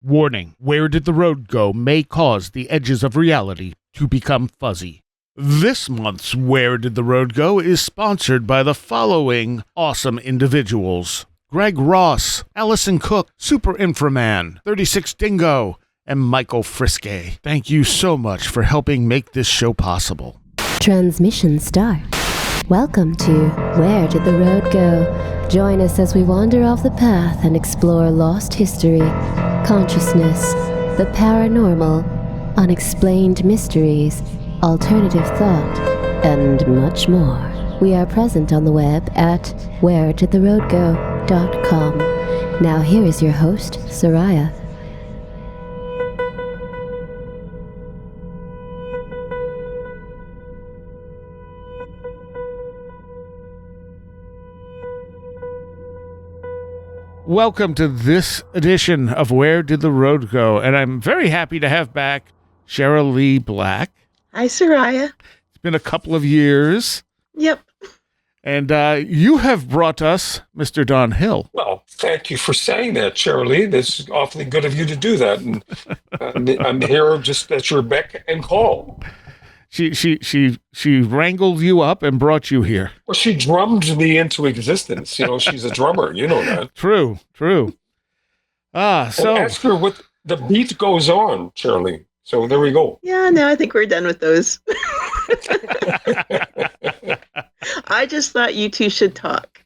Warning, Where Did the Road Go may cause the edges of reality to become fuzzy. This month's Where Did the Road Go is sponsored by the following awesome individuals: Greg Ross, Allison Cook, Super Inframan, 36 Dingo, and Michael Persinger. Thank you so much for helping make this show possible. Transmission start. Welcome to Where Did the Road Go? Join us as we wander off the path and explore lost history, consciousness, the paranormal, unexplained mysteries, alternative thought, and much more. We are present on the web at wheredidtheroadgo.com. Now here is your host, Seriah. Welcome to this edition of Where Did the Road Go? And I'm very happy to have back Cherylee Black. Hi, Seriah. It's been a couple of years. Yep. And you have brought us Mr. Don Hill. Well, thank you for saying that, Cherylee. That's awfully good of you to do that. And I'm here just at your beck and call. She wrangled you up and brought you here. Well, she drummed me into existence. You know, she's a drummer. You know that. True. So ask her what the beat goes on, Cherylee. So there we go. Yeah, no, I think we're done with those. I just thought you two should talk.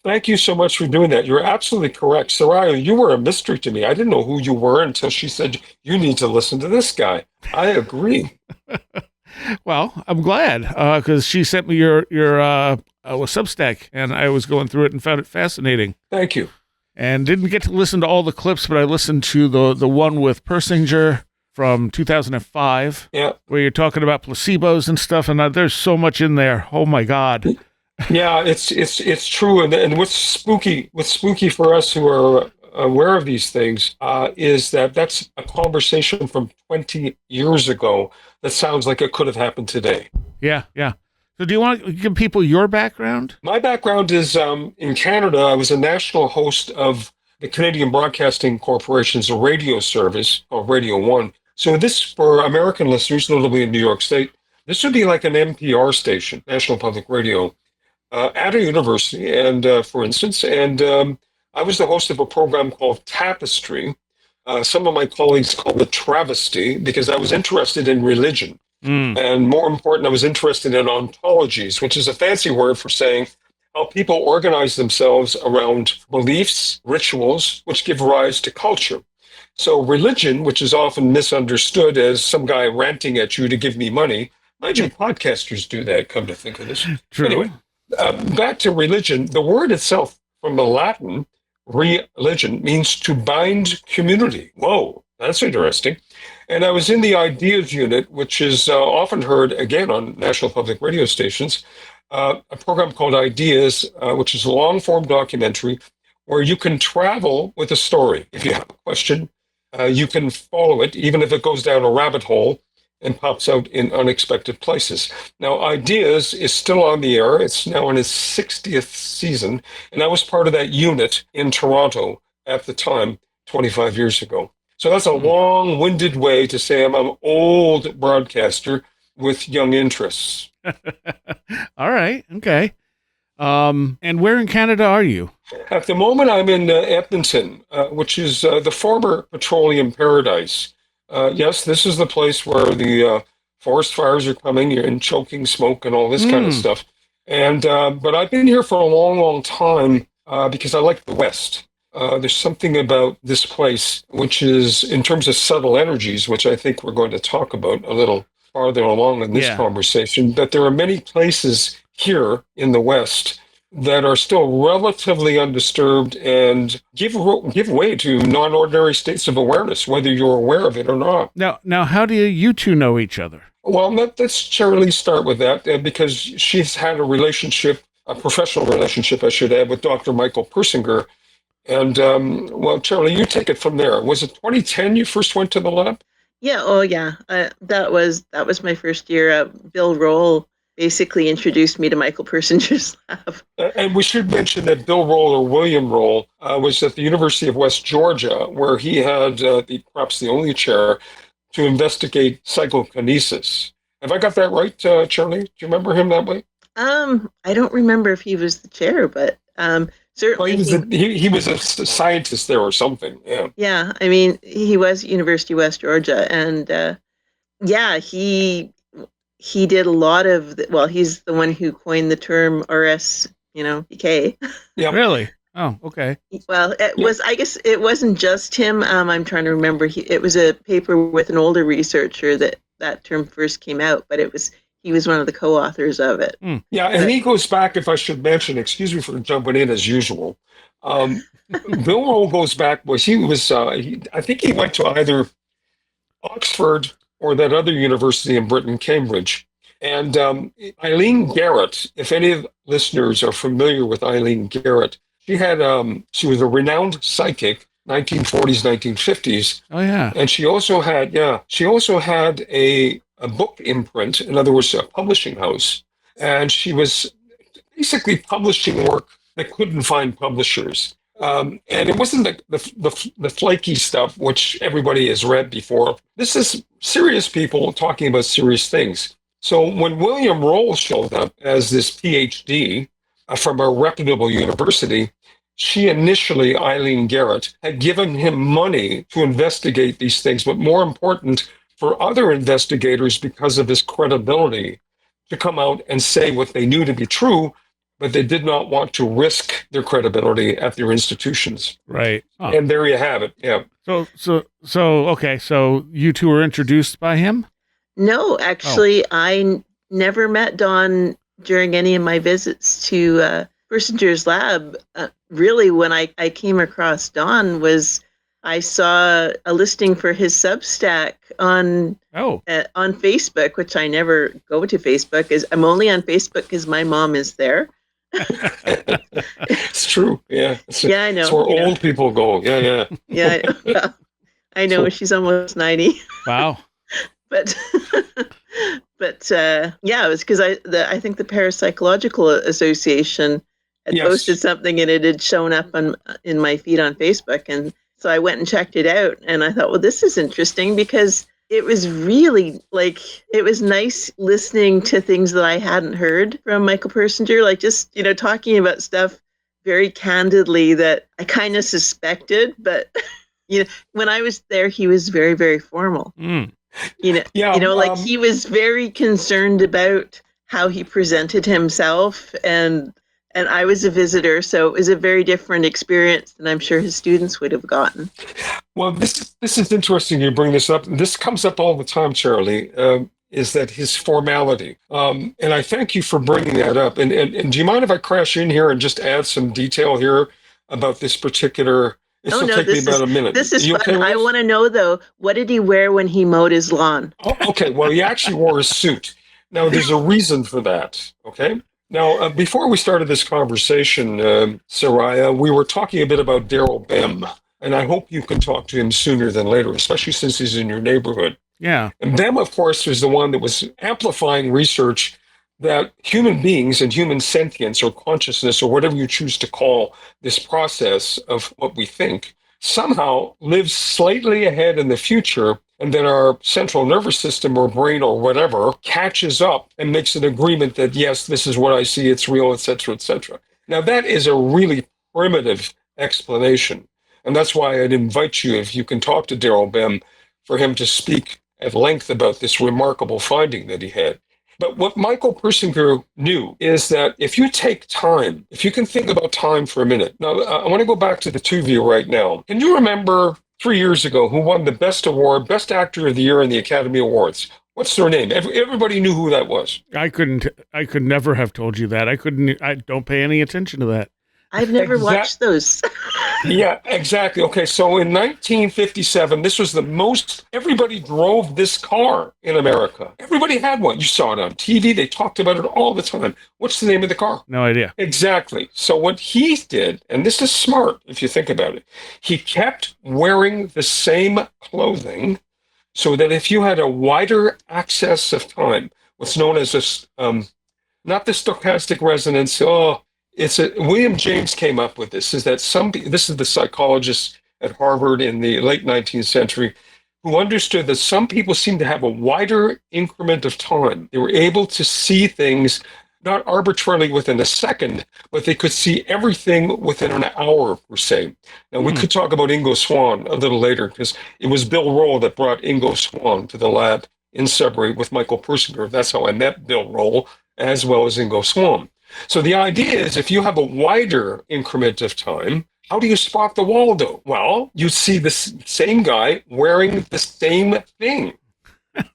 Thank you so much for doing that. You're absolutely correct. Seriah, you were a mystery to me. I didn't know who you were until she said, you need to listen to this guy. I agree. Well, I'm glad because she sent me your Substack, and I was going through it and found it fascinating. Thank you. And didn't get to listen to all the clips, but I listened to the one with Persinger from 2005, where you're talking about placebos and stuff, and there's so much in there. Oh my God. Yeah, it's true, and what's spooky for us who are aware of these things is that's a conversation from 20 years ago that sounds like it could have happened today. Yeah. So do you want to give people your background? My background is in Canada. I was a national host of the Canadian Broadcasting Corporation's radio service called Radio 1. So this, for American listeners, notably in New York State, this would be like an NPR station, National Public Radio, at a university, and for instance, and I was the host of a program called Tapestry. Some of my colleagues called it Travesty, because I was interested in religion. And more important, I was interested in ontologies, which is a fancy word for saying how people organize themselves around beliefs, rituals, which give rise to culture. So religion, which is often misunderstood as some guy ranting at you to give me money. Mind you, podcasters do that, come to think of this. True. Anyway, back to religion. The word itself, from the Latin, religion, means to bind community. Whoa, that's interesting. And I was in the Ideas Unit, which is often heard, again, on national public radio stations, a program called Ideas, which is a long-form documentary where you can travel with a story. If you have a question, you can follow it, even if it goes down a rabbit hole and pops out in unexpected places. Now, Ideas is still on the air. It's now in its 60th season, and I was part of that unit in Toronto at the time, 25 years ago. So that's a long-winded way to say I'm an old broadcaster with young interests. All right. Okay. And where in Canada are you? At the moment, I'm in Edmonton, which is the former petroleum paradise. Yes, this is the place where the forest fires are coming and choking smoke and all this kind of stuff. And but I've been here for a long, long time because I like the West. There's something about this place, which is, in terms of subtle energies, which I think we're going to talk about a little farther along in this conversation, that there are many places here in the West that are still relatively undisturbed and give way to non-ordinary states of awareness, whether you're aware of it or not. Now, how do you two know each other? Well, let's Cherylee start with that, because she's had a professional relationship, I should add, with Dr. Michael Persinger. And, well, Cherylee, you take it from there. Was it 2010 you first went to the lab? Yeah. Oh, yeah. That was my first year. Bill Roll basically introduced me to Michael Persinger's lab. And we should mention that Bill Roll, or William Roll, was at the University of West Georgia, where he had perhaps the only chair to investigate psychokinesis. Have I got that right, Cherylee? Do you remember him that way? I don't remember if he was the chair, but certainly he was a scientist there or something. Yeah. Yeah, I mean, he was at University of West Georgia, and he did a lot of he's the one who coined the term RS, Yeah. Really? Oh, okay. Well, I guess it wasn't just him. I'm trying to remember. It was a paper with an older researcher that term first came out, but he was one of the co-authors of it. Yeah, and he goes back, if I should mention, excuse me for jumping in as usual. Bill Roll goes back, I think he went to either Oxford or that other university in Britain, Cambridge. And Eileen Garrett, if any listeners are familiar with Eileen Garrett, she was a renowned psychic, 1940s, 1950s. Oh, yeah. And she also had a book imprint, in other words, a publishing house. And she was basically publishing work that couldn't find publishers. And it wasn't the flaky stuff, which everybody has read before. This is serious people talking about serious things. So when William Roll showed up as this PhD from a reputable university, she initially, Eileen Garrett, had given him money to investigate these things, but more important for other investigators, because of his credibility, to come out and say what they knew to be true, but they did not want to risk their credibility at their institutions. Right. Oh. And there you have it. Yeah. Okay. So you two were introduced by him? No, actually, I never met Don during any of my visits to Persinger's lab. Really, when I came across Don was I saw a listing for his Substack on Facebook, which I never go to Facebook. I'm only on Facebook because my mom is there. It's true. Yeah. I know. It's where old people go. Yeah. Yeah. I know. She's almost 90. Wow. But it was because I think the Parapsychological Association had posted something, and it had shown up in my feed on Facebook, and so I went and checked it out, and I thought, well, this is interesting because it was really it was nice listening to things that I hadn't heard from Michael Persinger, just talking about stuff very candidly that I kind of suspected, but when I was there, he was very, very formal. He was very concerned about how he presented himself, and I was a visitor, so it was a very different experience than I'm sure his students would have gotten. Well, this is interesting you bring this up. This comes up all the time, Cherylee, is that his formality. And I thank you for bringing that up. And do you mind if I crash in here and just add some detail here about this particular... This will take me about a minute. This is fun. Okay, I want to know, though, what did he wear when he mowed his lawn? Oh, okay, well, he actually wore a suit. Now, there's a reason for that, okay? Now, before we started this conversation, Seriah, we were talking a bit about Daryl Bem, and I hope you can talk to him sooner than later, especially since he's in your neighborhood. Yeah. And Bem, of course, was the one that was amplifying research that human beings and human sentience or consciousness or whatever you choose to call this process of what we think somehow lives slightly ahead in the future, and then our central nervous system or brain or whatever catches up and makes an agreement that, yes, this is what I see, it's real, et cetera, et cetera. Now, that is a really primitive explanation. And that's why I'd invite you, if you can talk to Daryl Bem, for him to speak at length about this remarkable finding that he had. But what Michael Persinger knew is that if you take time, if you can think about time for a minute. Now, I want to go back to the two of you right now. Can you remember 3 years ago who won the best award, Best Actor of the Year in the Academy Awards? What's their name? Everybody knew who that was. I could never have told you that. I don't pay any attention to that. I've never watched those. Yeah, exactly. Okay, so in 1957, this was the most, everybody drove this car in America. Everybody had one. You saw it on TV. They talked about it all the time. What's the name of the car? No idea. Exactly. So what he did, and this is smart if you think about it, he kept wearing the same clothing so that if you had a wider access of time, what's known as not the stochastic resonance. William James came up with this, is that this is the psychologist at Harvard in the late 19th century, who understood that some people seem to have a wider increment of time. They were able to see things not arbitrarily within a second, but they could see everything within an hour, per se. Now, we could talk about Ingo Swann a little later, because it was Bill Roll that brought Ingo Swann to the lab in Sudbury with Michael Persinger. That's how I met Bill Roll, as well as Ingo Swann. So the idea is, if you have a wider increment of time, how do you spot the Waldo? Well, you see the same guy wearing the same thing.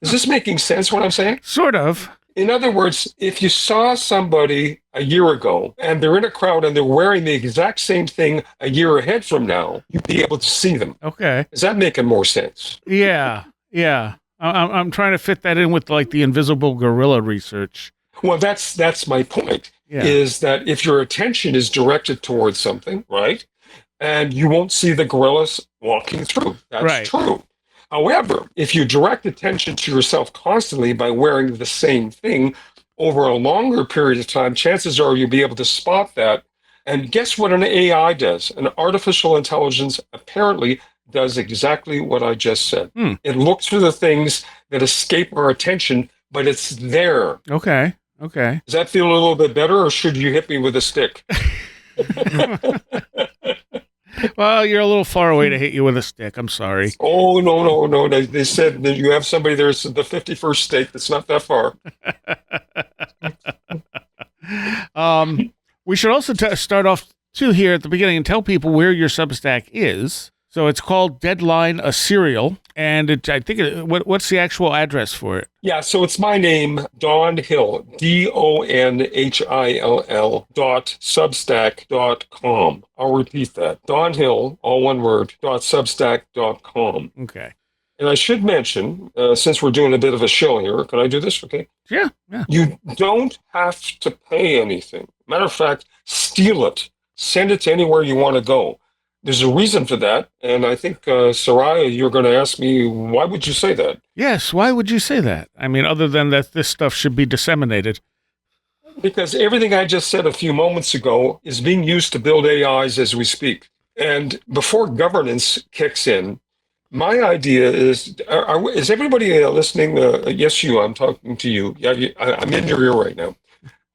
Is this making sense, what I'm saying? Sort of. In other words, if you saw somebody a year ago and they're in a crowd and they're wearing the exact same thing a year ahead from now, you'd be able to see them. Okay. Is that making more sense? Yeah. I'm trying to fit that in with like the invisible gorilla research. Well, that's my point, is that if your attention is directed towards something, right, and you won't see the gorillas walking through. That's true. However, if you direct attention to yourself constantly by wearing the same thing over a longer period of time, chances are you'll be able to spot that. And guess what an AI does? An artificial intelligence apparently does exactly what I just said. It looks for the things that escape our attention, but it's there. Okay. Does that feel a little bit better, or should you hit me with a stick? Well, you're a little far away to hit you with a stick. I'm sorry. Oh, no. They said that you have somebody there's the 51st state that's not that far. We should also start off, too, here at the beginning and tell people where your Substack is. So it's called Deadline, a Serial, and what's the actual address for it? Yeah, so it's my name, Don Hill, DonHill.substack.com. I'll repeat that, Don Hill, all one word, .substack.com. Okay. And I should mention, since we're doing a bit of a show here, can I do this? Okay. Yeah. You don't have to pay anything. Matter of fact, steal it. Send it to anywhere you want to go. There's a reason for that, and I think, Seriah, you're going to ask me, why would you say that? Yes, why would you say that? I mean, other than that this stuff should be disseminated. Because everything I just said a few moments ago is being used to build AIs as we speak. And before governance kicks in, my idea is everybody listening? Yes, I'm talking to you. Yeah, I'm in your ear right now.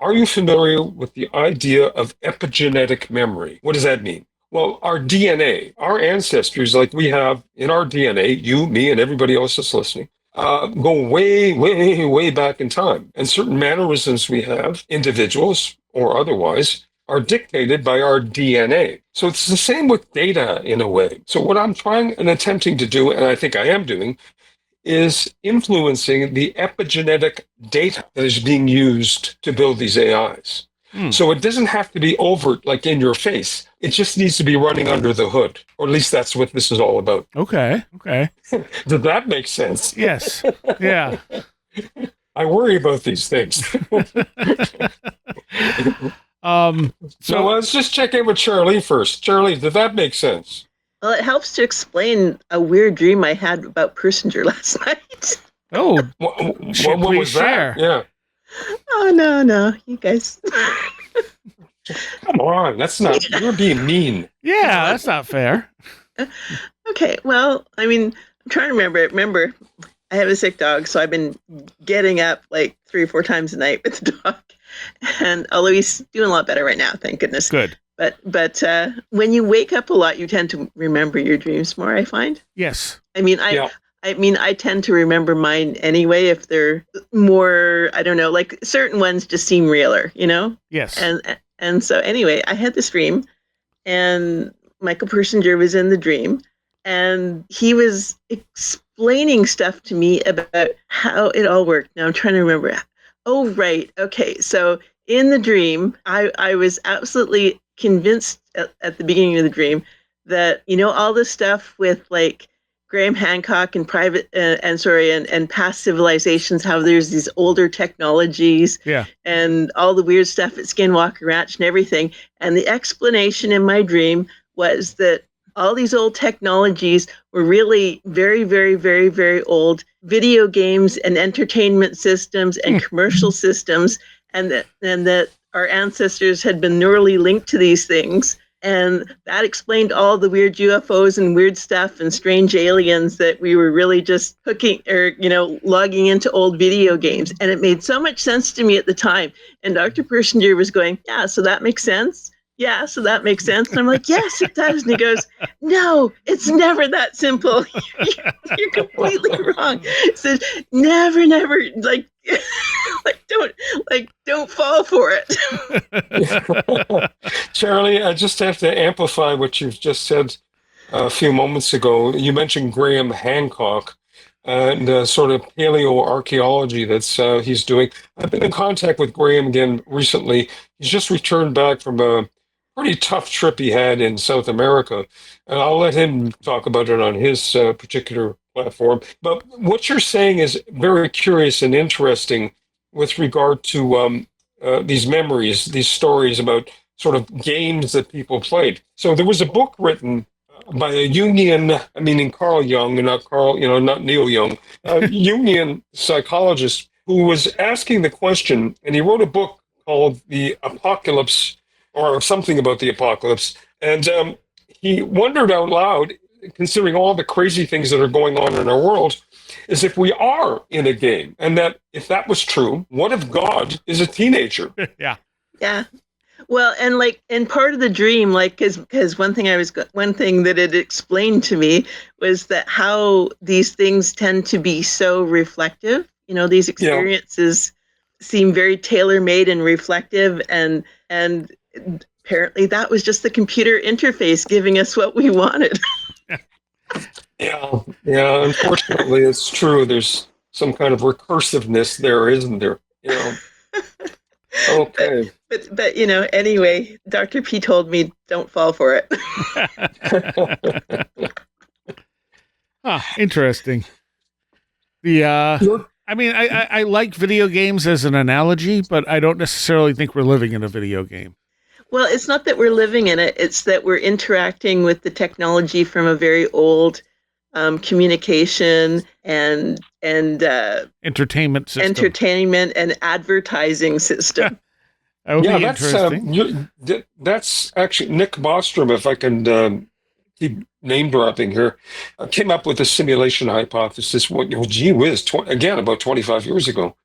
Are you familiar with the idea of epigenetic memory? What does that mean? Well, our DNA, our ancestors, like we have in our DNA, you, me, and everybody else that's listening, go way, way, way back in time. And certain mannerisms we have, individuals or otherwise, are dictated by our DNA. So it's the same with data in a way. So what I'm trying and attempting to do, and I think I am doing, is influencing the epigenetic data that is being used to build these AIs. So it doesn't have to be overt, like in your face. It just needs to be running under the hood, or at least that's what this is all about. Okay. Did that make sense? Yes. Yeah. I worry about these things. So let's just check in with Cherylee first. Cherylee, did that make sense? Well, it helps to explain a weird dream I had about Persinger last night. Oh, what was share? That? Yeah. Oh, no, you guys. Come on, you're being mean. Yeah, that's not fair. Okay, well, I mean, I'm trying to remember. Remember, I have a sick dog, so I've been getting up like 3 or 4 times a night with the dog. And although he's doing a lot better right now, thank goodness. Good. But when you wake up a lot, you tend to remember your dreams more, I find. Yes. I mean, I tend to remember mine anyway if they're more, I don't know, like certain ones just seem realer, you know? Yes. And so anyway, I had this dream, and Michael Persinger was in the dream, and he was explaining stuff to me about how it all worked. Now I'm trying to remember. Oh, right. Okay. So in the dream, I was absolutely convinced at the beginning of the dream that, you know, all this stuff with like Graham Hancock and and past civilizations, how there's these older technologies, and all the weird stuff at Skinwalker Ranch and everything. And the explanation in my dream was that all these old technologies were really very, very, very, very old video games and entertainment systems and commercial systems. that our ancestors had been neurally linked to these things. And that explained all the weird UFOs and weird stuff and strange aliens that we were really just hooking or, logging into old video games. And it made so much sense to me at the time. And Dr. Persinger was going, yeah, so that makes sense. Yeah, so that makes sense. And I'm like, yes, it does. And he goes, no, it's never that simple. You're completely wrong. He says, never, don't fall for it. Cherylee, I just have to amplify what you've just said a few moments ago. You mentioned Graham Hancock and sort of paleoarchaeology that's he's doing. I've been in contact with Graham again recently. He's just returned back from a pretty tough trip he had in South America, and I'll let him talk about it on his particular platform. But what you're saying is very curious and interesting with regard to these memories, these stories about sort of games that people played. So there was a book written by a Jungian, meaning Carl Jung, and not Neil Young, a Jungian psychologist who was asking the question, and he wrote a book called The Apocalypse, or something about the apocalypse. And he wondered out loud, considering all the crazy things that are going on in our world, is if we are in a game, and that if that was true, what if God is a teenager? Yeah. Yeah. Well, and part of the dream, because one thing that it explained to me was that how these things tend to be so reflective. These experiences seem very tailor-made and reflective, and apparently that was just the computer interface giving us what we wanted. Yeah. Unfortunately, it's true. There's some kind of recursiveness there, isn't there? Okay. But anyway, Dr. P told me don't fall for it. Interesting. I like video games as an analogy, but I don't necessarily think we're living in a video game. Well, it's not that we're living in it. It's that we're interacting with the technology from a very old communication and entertainment system. Entertainment and advertising system. That would be interesting. That's actually Nick Bostrom, if I can keep name dropping here, came up with a simulation hypothesis. Gee whiz, again, about 25 years ago.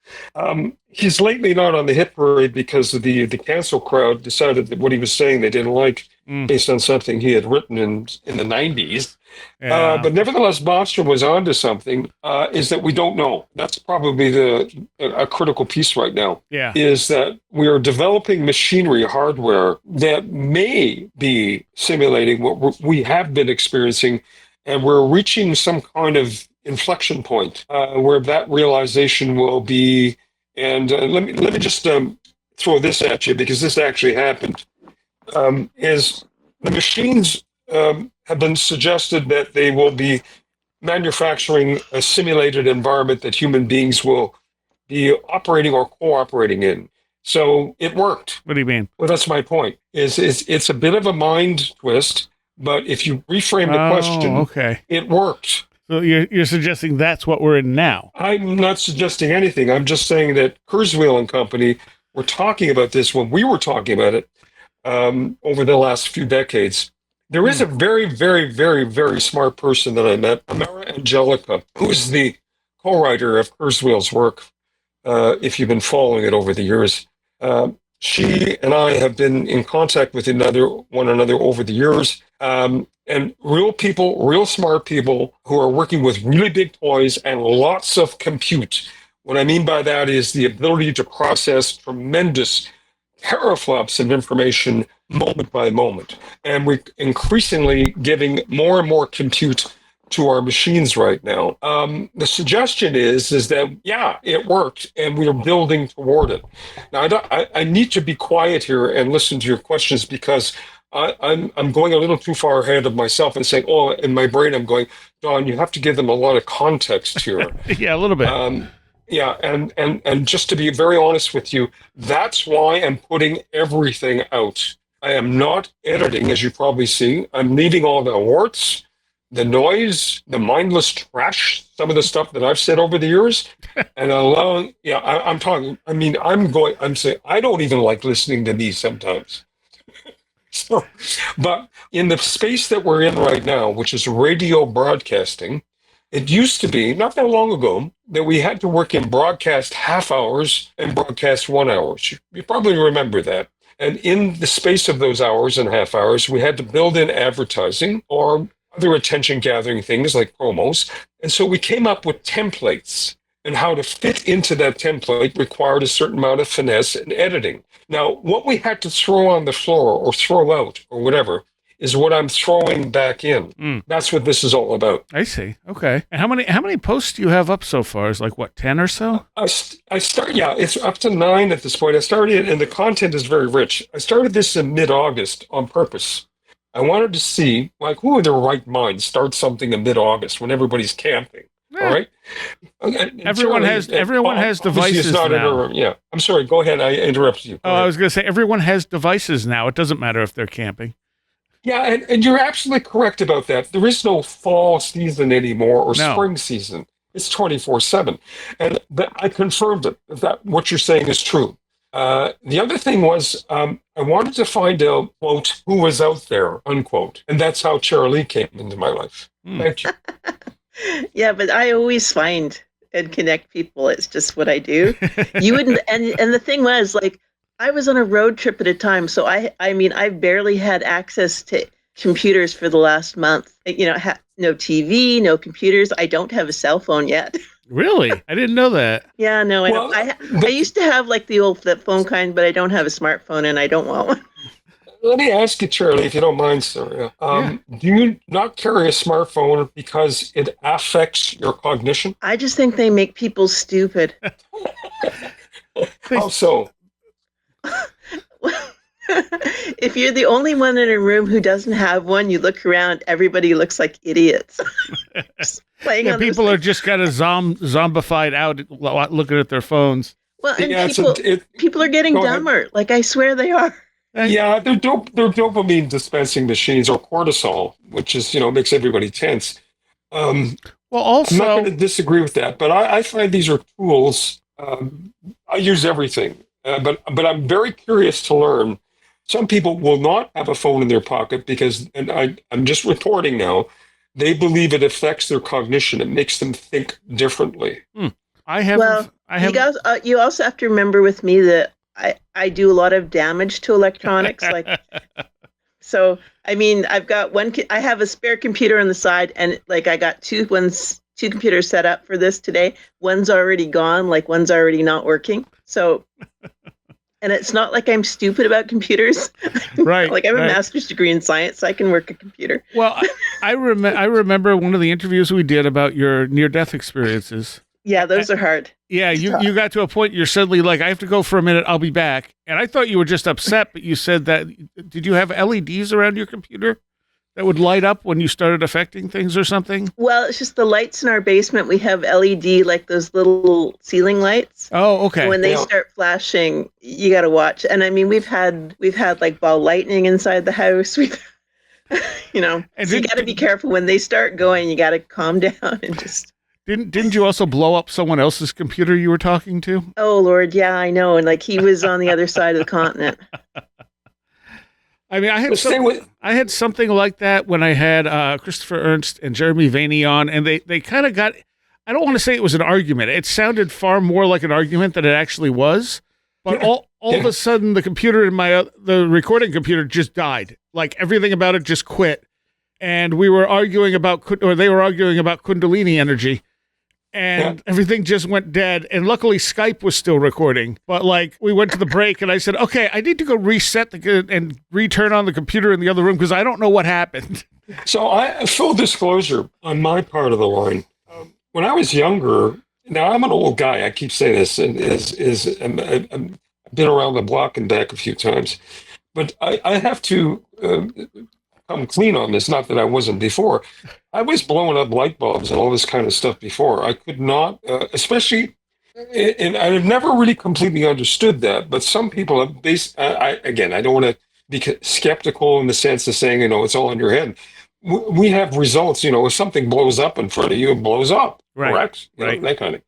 He's lately not on the hit parade because of the cancel crowd decided that what he was saying they didn't like based on something he had written in the 90s. Yeah. But nevertheless, Bostrom was onto something, is that we don't know. That's probably a critical piece right now. Yeah. Is that we are developing machinery, hardware that may be simulating what we have been experiencing, and we're reaching some kind of inflection point where that realization will be. And let me just throw this at you, because this actually happened. Is the machines have been suggested that they will be manufacturing a simulated environment that human beings will be operating or cooperating in. So it worked. What do you mean? Well, that's my point. It's a bit of a mind twist, but if you reframe the question, okay, it worked. So you're suggesting that's what we're in now? I'm not suggesting anything. I'm just saying that Kurzweil and company were talking about this when we were talking about it over the last few decades. There is a very, very, very, very smart person that I met, Amara Angelica, who is the co-writer of Kurzweil's work, if you've been following it over the years. She and I have been in contact with one another over the years. And real people, real smart people who are working with really big toys and lots of compute. What I mean by that is the ability to process tremendous teraflops of information moment by moment. And we're increasingly giving more and more compute to our machines right now. The suggestion is that, yeah, it worked, and we are building toward it. Now, I need to be quiet here and listen to your questions, because I'm going a little too far ahead of myself and saying, in my brain, I'm going, Don, you have to give them a lot of context here. Yeah, a little bit. Yeah, and just to be very honest with you, that's why I'm putting everything out. I am not editing, as you probably see. I'm leaving all the warts, the noise, the mindless trash some of the stuff that I've said over the years, and allowing, I'm saying, I don't even like listening to me sometimes. So, but in the space that we're in right now, which is radio broadcasting, it used to be, not that long ago, that we had to work in broadcast half hours and broadcast 1 hour. You probably remember that. And in the space of those hours and half hours, we had to build in advertising or other attention gathering things like promos. And so we came up with templates, and how to fit into that template required a certain amount of finesse and editing. Now, what we had to throw on the floor or throw out or whatever is what I'm throwing back in. That's what this is all about. I see. Okay. And how many posts do you have up so far? Is like what, 10 or so? It's up to 9 at this point. I started, and the content is very rich. I started this in mid-August on purpose. I wanted to see, like, who in their right mind starts something in mid-August when everybody's camping? Yeah. All right. Everyone has devices now. Yeah. I'm sorry. Go ahead. I interrupted you. I was going to say, everyone has devices now. It doesn't matter if they're camping. Yeah, and you're absolutely correct about that. There is no fall season anymore or spring season. It's 24/7. And I confirmed it, that what you're saying is true. The other thing was I wanted to find out, quote, who was out there, unquote. And that's how Cherylee came into my life. Thank you. Yeah, but I always find and connect people. It's just what I do. You wouldn't, and the thing was, like, I was on a road trip at a time, so I've barely had access to computers for the last month. No TV, no computers. I don't have a cell phone yet. Really? I didn't know that. Yeah, no, I don't. I used to have like the old flip phone kind, but I don't have a smartphone, and I don't want one. Let me ask you, Cherylee, if you don't mind, sir. Do you not carry a smartphone because it affects your cognition? I just think they make people stupid. How so? If you're the only one in a room who doesn't have one, you look around, everybody looks like idiots. People are just kind of zombified out looking at their phones. Well, and people are getting dumber. Ahead. Like, I swear they are. Yeah, they're dopamine dispensing machines, or cortisol, which is, makes everybody tense. Also, I'm not going to disagree with that, but I find these are tools. I use everything, but I'm very curious to learn. Some people will not have a phone in their pocket because, and I'm just reporting now, they believe it affects their cognition. It makes them think differently. You also have to remember with me that I do a lot of damage to electronics. So, I have a spare computer on the side, and like I got two computers set up for this today. One's already gone, like one's already not working. So, and it's not like I'm stupid about computers. Right. Like I have a master's degree in science, so I can work a computer. Well, I remember one of the interviews we did about your near-death experiences. Yeah, those are hard. Yeah, you got to a point you're suddenly like, I have to go for a minute, I'll be back. And I thought you were just upset, but you said that, did you have LEDs around your computer that would light up when you started affecting things or something? Well, it's just the lights in our basement. We have LED, like those little ceiling lights. Oh, okay. And when they start flashing, you got to watch. And we've had like ball lightning inside the house. So you got to be careful when they start going. You got to calm down and just. Didn't you also blow up someone else's computer you were talking to? Oh, Lord, yeah, I know. And like he was on the other side of the continent. I had something like that when I had Christopher Ernst and Jeremy Vaney on, and they kind of got, I don't want to say it was an argument. It sounded far more like an argument than it actually was. But all of a sudden, the computer in the recording computer just died. Like everything about it just quit. And we were arguing they were arguing about Kundalini energy. And everything just went dead. And luckily, Skype was still recording. But like, we went to the break, and I said, "Okay, I need to go reset and return on the computer in the other room because I don't know what happened." So, full disclosure on my part of the line. When I was younger, now I'm an old guy. I keep saying this, and I've been around the block and back a few times, but I have to. I'm clean on this, not that I wasn't before. I was blowing up light bulbs and all this kind of stuff before. I could not, especially, and I've never really completely understood that, but some people have I don't want to be skeptical in the sense of saying, it's all in your head. we have results. If something blows up in front of you, it blows up. Right. Correct. Right. That kind of.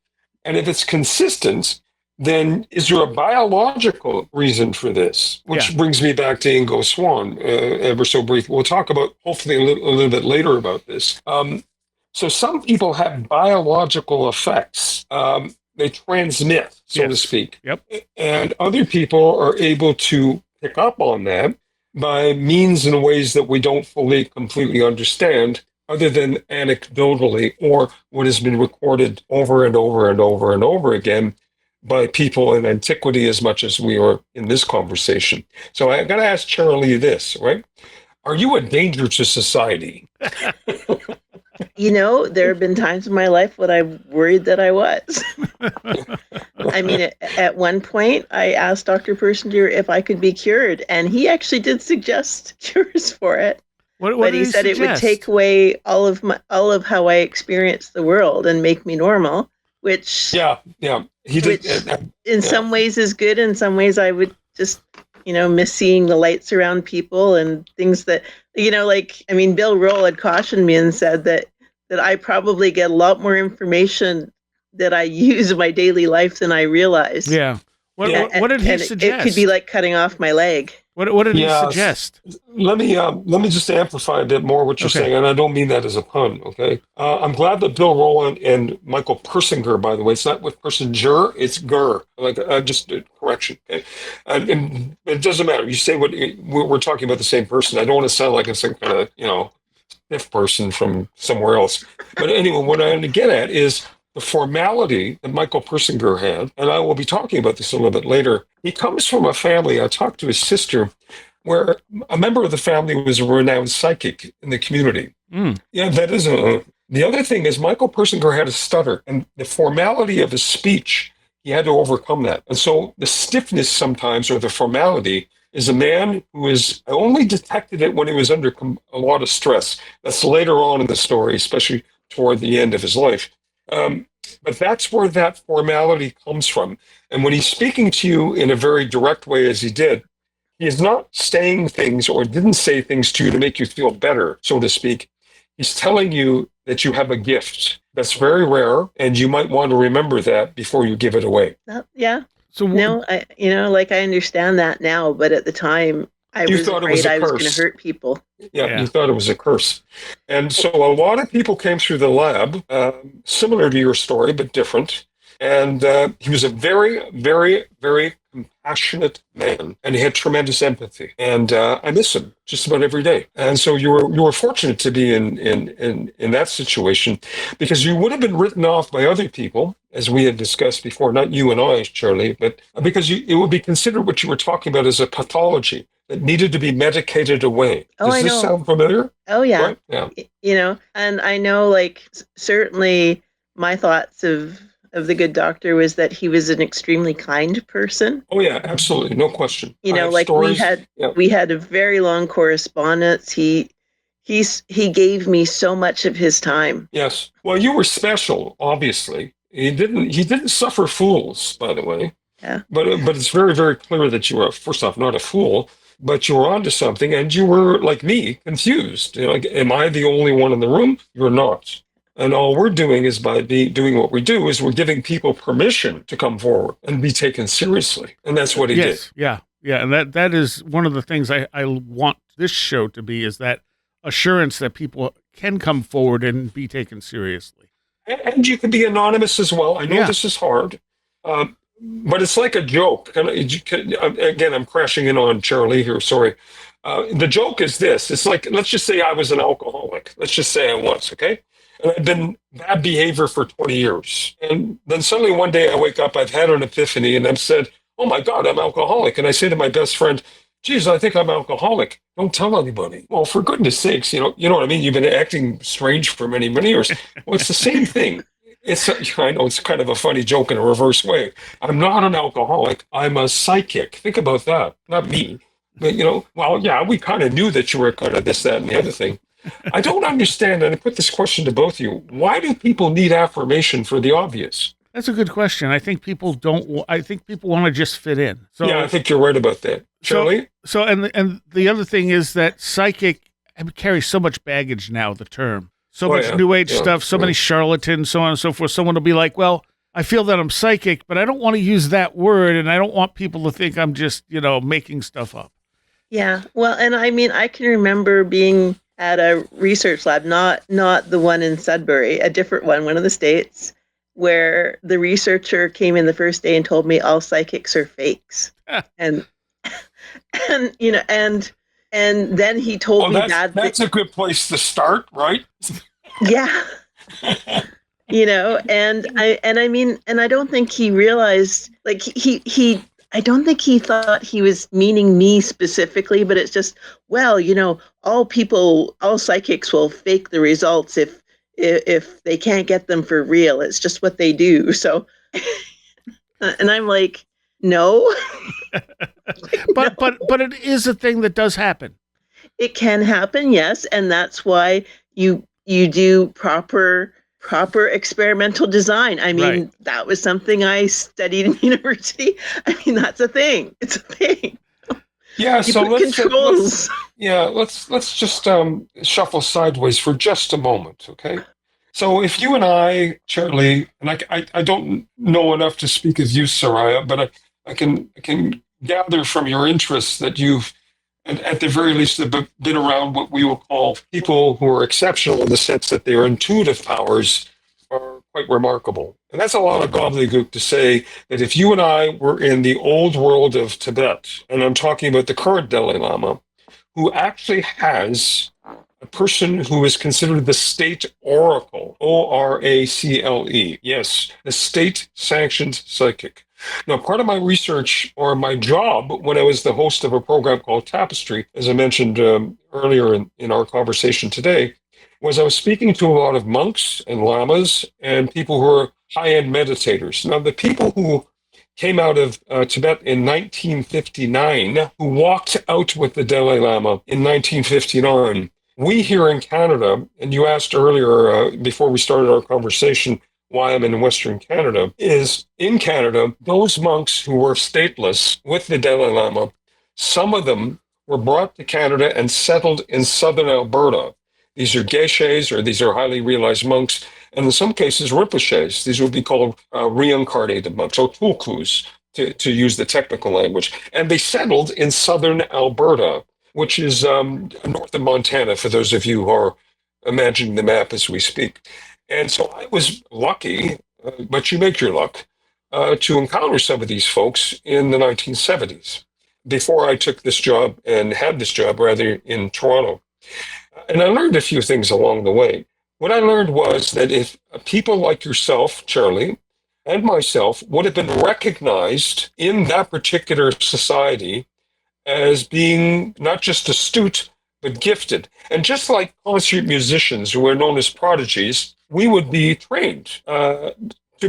And if it's consistent, then is there a biological reason for this? Which brings me back to Ingo Swann, ever so brief. We'll talk about hopefully a little bit later about this. So some people have biological effects. They transmit, so to speak. Yep. And other people are able to pick up on that by means and ways that we don't fully, completely understand, other than anecdotally or what has been recorded over and over and over and over again by people in antiquity as much as we are in this conversation. So I got to ask Cherylee this, right? Are you a danger to society? There have been times in my life when I worried that I was. I mean, at one point, I asked Dr. Persinger if I could be cured, and he actually did suggest cures for it. But he said it would take away all of how I experience the world and make me normal, which he did. In some ways is good. In some ways, I would just miss seeing the lights around people and things that Bill Roll had cautioned me and said that I probably get a lot more information that I use in my daily life than I realize. Yeah. What did he suggest? It could be like cutting off my leg. What did he suggest? Let me just amplify a bit more what you're saying, and I don't mean that as a pun. Okay, I'm glad that Bill Rowland and Michael Persinger, by the way, it's not with Persinger, it's Ger. Like just a correction. Okay, and it doesn't matter. You say what we're talking about the same person. I don't want to sound like I'm some kind of stiff person from somewhere else. But anyway, what I want to get at is the formality that Michael Persinger had, and I will be talking about this a little bit later. He comes from a family, I talked to his sister, where a member of the family was a renowned psychic in the community. Yeah, that is the other thing is Michael Persinger had a stutter, and the formality of his speech, he had to overcome that. And so the stiffness sometimes, or the formality, is a man who is, I only detected it when he was under a lot of stress. That's later on in the story, especially toward the end of his life. But that's where that formality comes from. And when he's speaking to you in a very direct way, as he did, he is not saying things or didn't say things to you to make you feel better, so to speak. He's telling you that you have a gift that's very rare, and you might want to remember that before you give it away. Yeah. So I understand that now, but at the time, I was afraid I was going to hurt people. Yeah, you thought it was a curse. And so a lot of people came through the lab, similar to your story, but different. And he was a very, very, very compassionate man, and he had tremendous empathy. And I miss him just about every day. And so you were fortunate to be in that situation, because you would have been written off by other people, as we had discussed before, not you and I, Cherylee, but because it would be considered what you were talking about as a pathology that needed to be medicated away. Does this sound familiar? Oh, yeah. Right? Yeah. And I know, certainly my thoughts of the good doctor was that he was an extremely kind person. Oh, yeah, absolutely. No question. We had a very long correspondence. He gave me so much of his time. Yes. Well, you were special, obviously. He didn't suffer fools, by the way. Yeah. But it's very, very clear that you were, first off, not a fool, but you were onto something, and you were, like me, confused. Am I the only one in the room? You're not. And all we're doing is by doing what we do is we're giving people permission to come forward and be taken seriously. And that's what he did. Yeah. And that is one of the things I want this show to be, is that assurance that people can come forward and be taken seriously. And you can be anonymous as well. I know this is hard. But it's like a joke. Again, I'm crashing in on Cherylee here. Sorry. The joke is this. It's like, let's just say I was an alcoholic. Let's just say I was, okay? And I've been bad behavior for 20 years. And then suddenly one day I wake up, I've had an epiphany, and I've said, oh my God, I'm alcoholic. And I say to my best friend, geez, I think I'm alcoholic. Don't tell anybody. Well, for goodness sakes, you know what I mean? You've been acting strange for many, many years. Well, it's the same thing. I know it's kind of a funny joke in a reverse way. I'm not an alcoholic. I'm a psychic. Think about that. Not me. But, we kind of knew that you were kind of this, that, and the other thing. I don't understand, and I put this question to both of you. Why do people need affirmation for the obvious? That's a good question. I think people don't. I think people want to just fit in. So yeah, I think you're right about that. Cherylee? So and the other thing is that psychic carry so much baggage now, the term. So Oh, much yeah. new age Yeah. stuff, so many charlatans, so on and so forth. Someone will be like, well, I feel that I'm psychic, but I don't want to use that word, and I don't want people to think I'm just, making stuff up. Yeah. Well, and I mean, I can remember being at a research lab, not the one in Sudbury, a different one of the States, where the researcher came in the first day and told me all psychics are fakes. and and then he told me that's a good place to start, right? Yeah. And I don't think he realized, like, I don't think he thought he was meaning me specifically, but it's just, well, all psychics will fake the results if they can't get them for real. It's just what they do. So, and I'm like, no. But it is a thing that does happen. It can happen, yes, and that's why you do proper experimental design. I mean, Right. That was something I studied in university. I mean, that's a thing. It's a thing. Yeah, You so put controls. let's just shuffle sideways for just a moment, okay? So if you and I, Cherylee, and I don't know enough to speak of you, Seriah, but I can gather from your interests that you've, at the very least, have been around what we will call people who are exceptional in the sense that their intuitive powers are quite remarkable. And that's a lot of gobbledygook to say that if you and I were in the old world of Tibet, and I'm talking about the current Dalai Lama, who actually has a person who is considered the state oracle, ORACLE. Yes, the state-sanctioned psychic. Now, part of my research or my job when I was the host of a program called Tapestry, as I mentioned earlier in our conversation today, was I was speaking to a lot of monks and lamas and people who are high-end meditators. Now, the people who came out of Tibet in 1959, who walked out with the Dalai Lama in 1959, we here in Canada, and you asked earlier before we started our conversation why I'm in Western Canada, is in Canada, those monks who were stateless with the Dalai Lama, some of them were brought to Canada and settled in southern Alberta. These are geshes, or these are highly realized monks, and in some cases, rinpoches. These would be called reincarnated monks, or tulkus, to use the technical language. And they settled in southern Alberta, which is north of Montana, for those of you who are imagining the map as we speak. And so I was lucky, but you make your luck, to encounter some of these folks in the 1970s, before I took this job and had this job, rather, in Toronto. And I learned a few things along the way. What I learned was that if people like yourself, Cherylee, and myself would have been recognized in that particular society as being not just astute, but gifted. And just like concert musicians who are known as prodigies, we would be trained to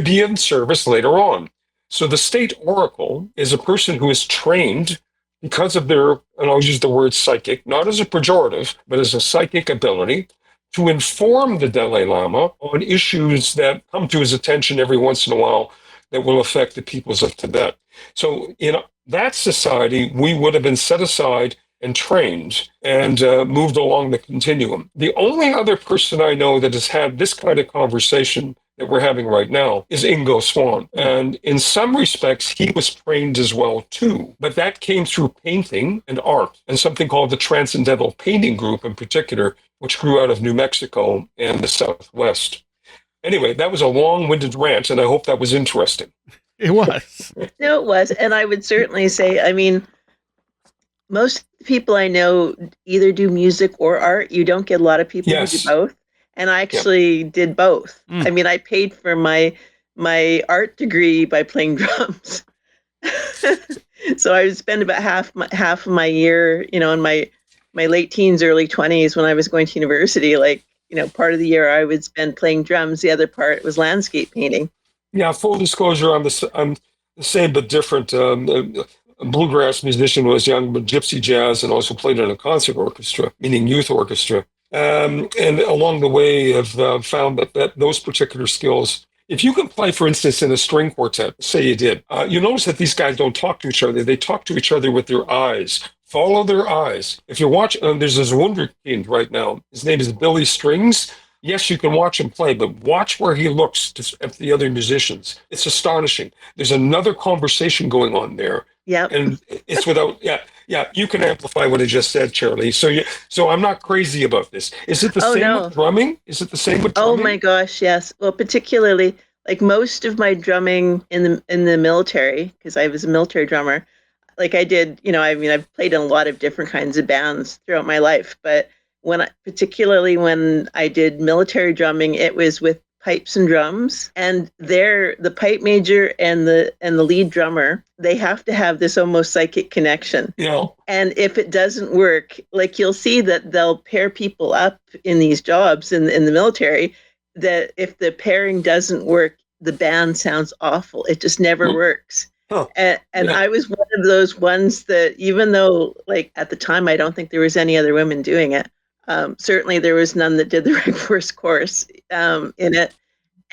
be in service later on. So the state oracle is a person who is trained because of their, and I'll use the word psychic, not as a pejorative, but as a psychic ability to inform the Dalai Lama on issues that come to his attention every once in a while that will affect the peoples of Tibet. So in that society, we would have been set aside and trained and moved along the continuum. The only other person I know that has had this kind of conversation that we're having right now is Ingo Swann. And in some respects, he was trained as well, too. But that came through painting and art, and something called the Transcendental Painting Group in particular, which grew out of New Mexico and the Southwest. Anyway, that was a long-winded rant, and I hope that was interesting. It was. No, it was. And I would certainly say, I mean, most people I know either do music or art. You don't get a lot of people who do both. And I actually did both. I mean, I paid for my art degree by playing drums. So I would spend about half of my year, in my late teens, early 20s when I was going to university. Like, part of the year I would spend playing drums. The other part was landscape painting. Yeah, full disclosure, I'm the same but different. A bluegrass musician when I was young, but gypsy jazz, and also played in a concert orchestra, meaning youth orchestra. And along the way, I've found that those particular skills, if you can play, for instance, in a string quartet, say you did, you notice that these guys don't talk to each other. They talk to each other with their eyes, Follow their eyes. If you watch, there's this wunderkind right now. His name is Billy Strings. Yes, you can watch him play, but watch where he looks at the other musicians. It's astonishing. There's another conversation going on there. Yep. And it's without, you can amplify what I just said, Cherylee. So I'm not crazy about this. Is it the same with drumming? Is it the same with drumming? Oh my gosh, yes. Well, particularly like most of my drumming in the military, because I was a military drummer, like I did, I've played in a lot of different kinds of bands throughout my life, but particularly when I did military drumming, it was with pipes and drums, and the pipe major and the lead drummer, they have to have this almost psychic connection. Yeah. And if it doesn't work, like you'll see that they'll pair people up in these jobs in the military, that if the pairing doesn't work, the band sounds awful. It just never works. Oh, and I was one of those ones that, even though like at the time, I don't think there was any other women doing it. Certainly there was none that did the first course in it.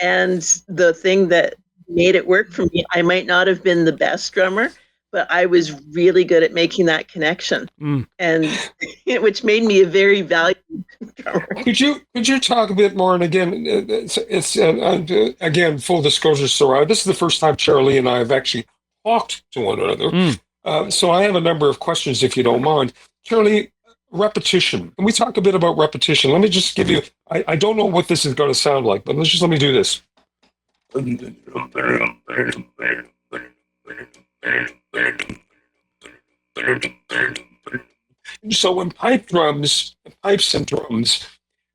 And the thing that made it work for me, I might not have been the best drummer, but I was really good at making that connection, and which made me a very valuable drummer. Could you talk a bit more? And again, it's again, full disclosure, Seriah, this is the first time Cherylee and I have actually talked to one another. So I have a number of questions, if you don't mind. Cherylee, repetition. Can we talk a bit about repetition? Let me just give you, I don't know what this is going to sound like, but let me do this. So in pipes and drums,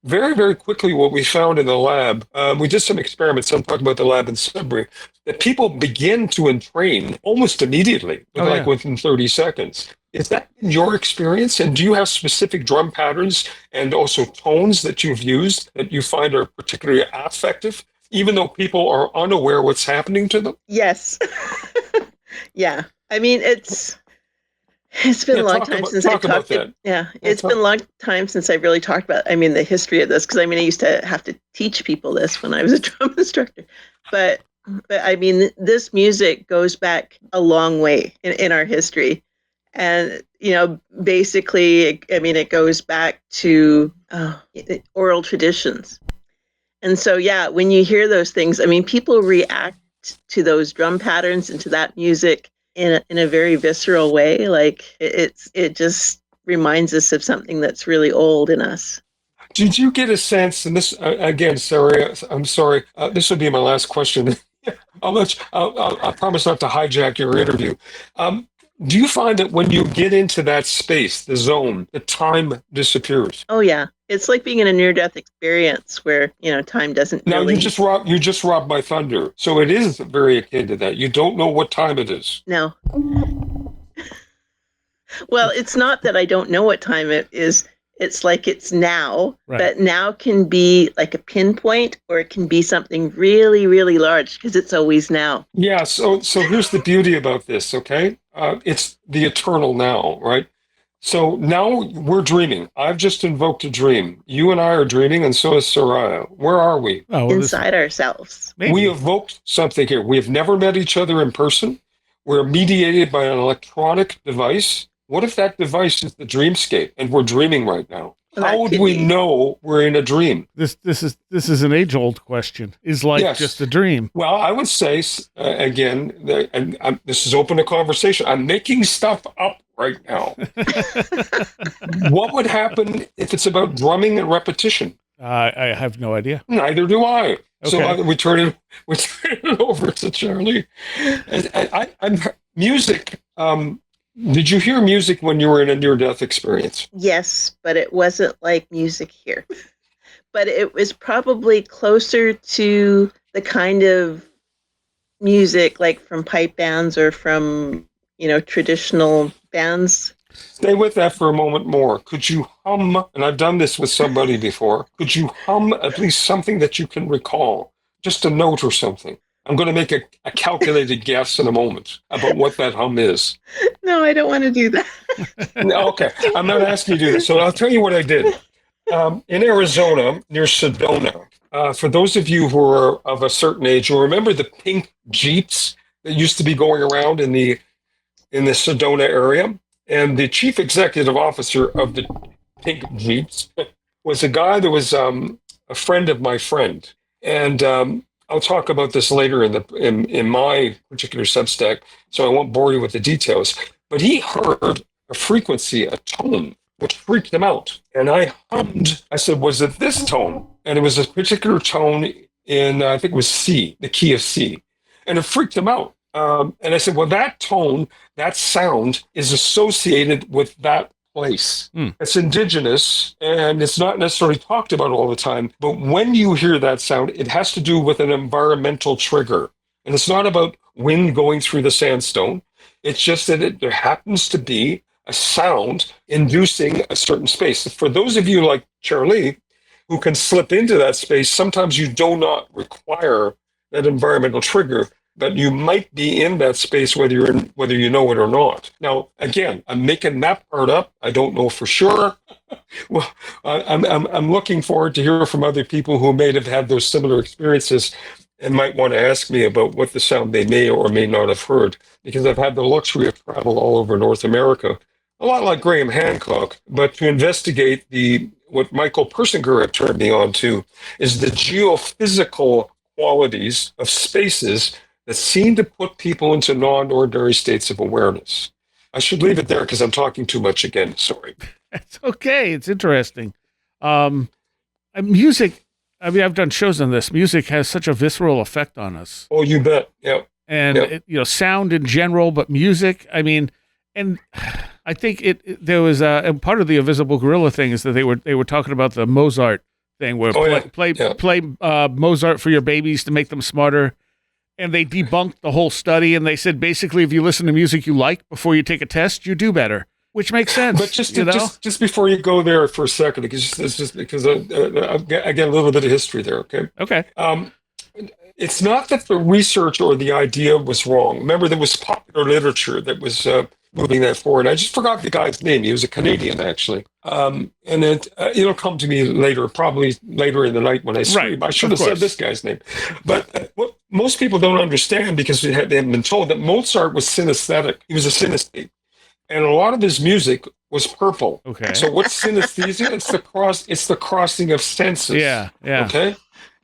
very, very quickly what we found in the lab, we did some experiments, I'm talking about the lab in Sudbury, that people begin to entrain almost immediately, within 30 seconds. Is that your experience? And do you have specific drum patterns and also tones that you've used that you find are particularly effective, even though people are unaware what's happening to them? Yes. Yeah. I mean, it's been a long time since I've talked about that. It's been a long time since I've really talked about, the history of this, because I used to have to teach people this when I was a drum instructor. But this music goes back a long way in our history. And, basically, it goes back to oral traditions. And so, when you hear those things, people react to those drum patterns and to that music in a very visceral way. Like it just reminds us of something that's really old in us. Did you get a sense, and this, again, Seriah, I'm sorry, this will be my last question. I promise not to hijack your interview. Do you find that when you get into that space, the zone, the time disappears? Oh yeah, it's like being in a near-death experience where time doesn't. Now you just robbed my thunder. So it is very akin to that. You don't know what time it is. No. Well, it's not that I don't know what time it is. It's like it's now, right. But now can be like a pinpoint, or it can be something really, really large, because it's always now. Yeah. So here's the beauty about this. Okay. It's the eternal now, right? So now we're dreaming. I've just invoked a dream. You and I are dreaming, and so is Seriah. Where are we? Inside ourselves. Maybe. We evoked something here. We have never met each other in person. We're mediated by an electronic device. What if that device is the dreamscape, and we're dreaming right now? How would we know we're in a dream? This is an age-old question. Is life just a dream? Well, I would say, again, this is open to conversation. I'm making stuff up right now. What would happen if it's about drumming and repetition? I have no idea. Neither do I. Okay. So we turn it over to Cherylee. I'm music. Did you hear music when you were in a near-death experience? Yes, but it wasn't like music here. But it was probably closer to the kind of music like from pipe bands or from, traditional bands. Stay with that for a moment more. Could you hum, and I've done this with somebody before, could you hum at least something that you can recall? Just a note or something. I'm going to make a calculated guess in a moment about what that hum is. No, I don't want to do that. No, okay, I'm not asking you to do this. So I'll tell you what I did. In Arizona, near Sedona, for those of you who are of a certain age, you'll remember the pink Jeeps that used to be going around in the Sedona area. And the chief executive officer of the Pink Jeeps was a guy that was a friend of my friend. And I'll talk about this later in my particular Substack, so I won't bore you with the details. But he heard a frequency, a tone, which freaked him out. And I hummed. I said, was it this tone? And it was a particular tone in, I think it was C, the key of C. And it freaked him out. And I said, well, that tone, that sound is associated with that place. It's indigenous and it's not necessarily talked about all the time. But when you hear that sound, it has to do with an environmental trigger. And it's not about wind going through the sandstone. It's just that there happens to be a sound inducing a certain space. For those of you like Cherylee who can slip into that space, sometimes you do not require that environmental trigger, but you might be in that space whether you know it or not. Now, again, I'm making that part up. I don't know for sure. Well, I'm looking forward to hear from other people who may have had those similar experiences and might want to ask me about what the sound they may or may not have heard, because I've had the luxury of travel all over North America, a lot like Graham Hancock, but to investigate what Michael Persinger had turned me on to is the geophysical qualities of spaces that seem to put people into non-ordinary states of awareness. I should leave it there because I'm talking too much again. Sorry. It's okay. It's interesting. Music, I mean, I've done shows on this. Music has such a visceral effect on us. Oh, you bet. Yeah. And, sound in general, but music, I mean, and I think there was and part of the Invisible Gorilla thing is that they were talking about the Mozart thing where play Mozart for your babies to make them smarter. And they debunked the whole study, and they said basically, if you listen to music you like before you take a test, you do better, which makes sense. But just before you go there for a second, because I get a little bit of history there. Okay. Okay. It's not that the research or the idea was wrong. Remember, there was popular literature that was moving that forward. I just forgot the guy's name. He was a Canadian, actually. And it'll come to me later, probably later in the night when I sleep. Right, I should have said this guy's name. But what most people don't understand, because they haven't been told, that Mozart was synesthetic. He was a synesthete. And a lot of his music was purple. Okay. So what's synesthesia? It's the crossing of senses. Yeah. Okay.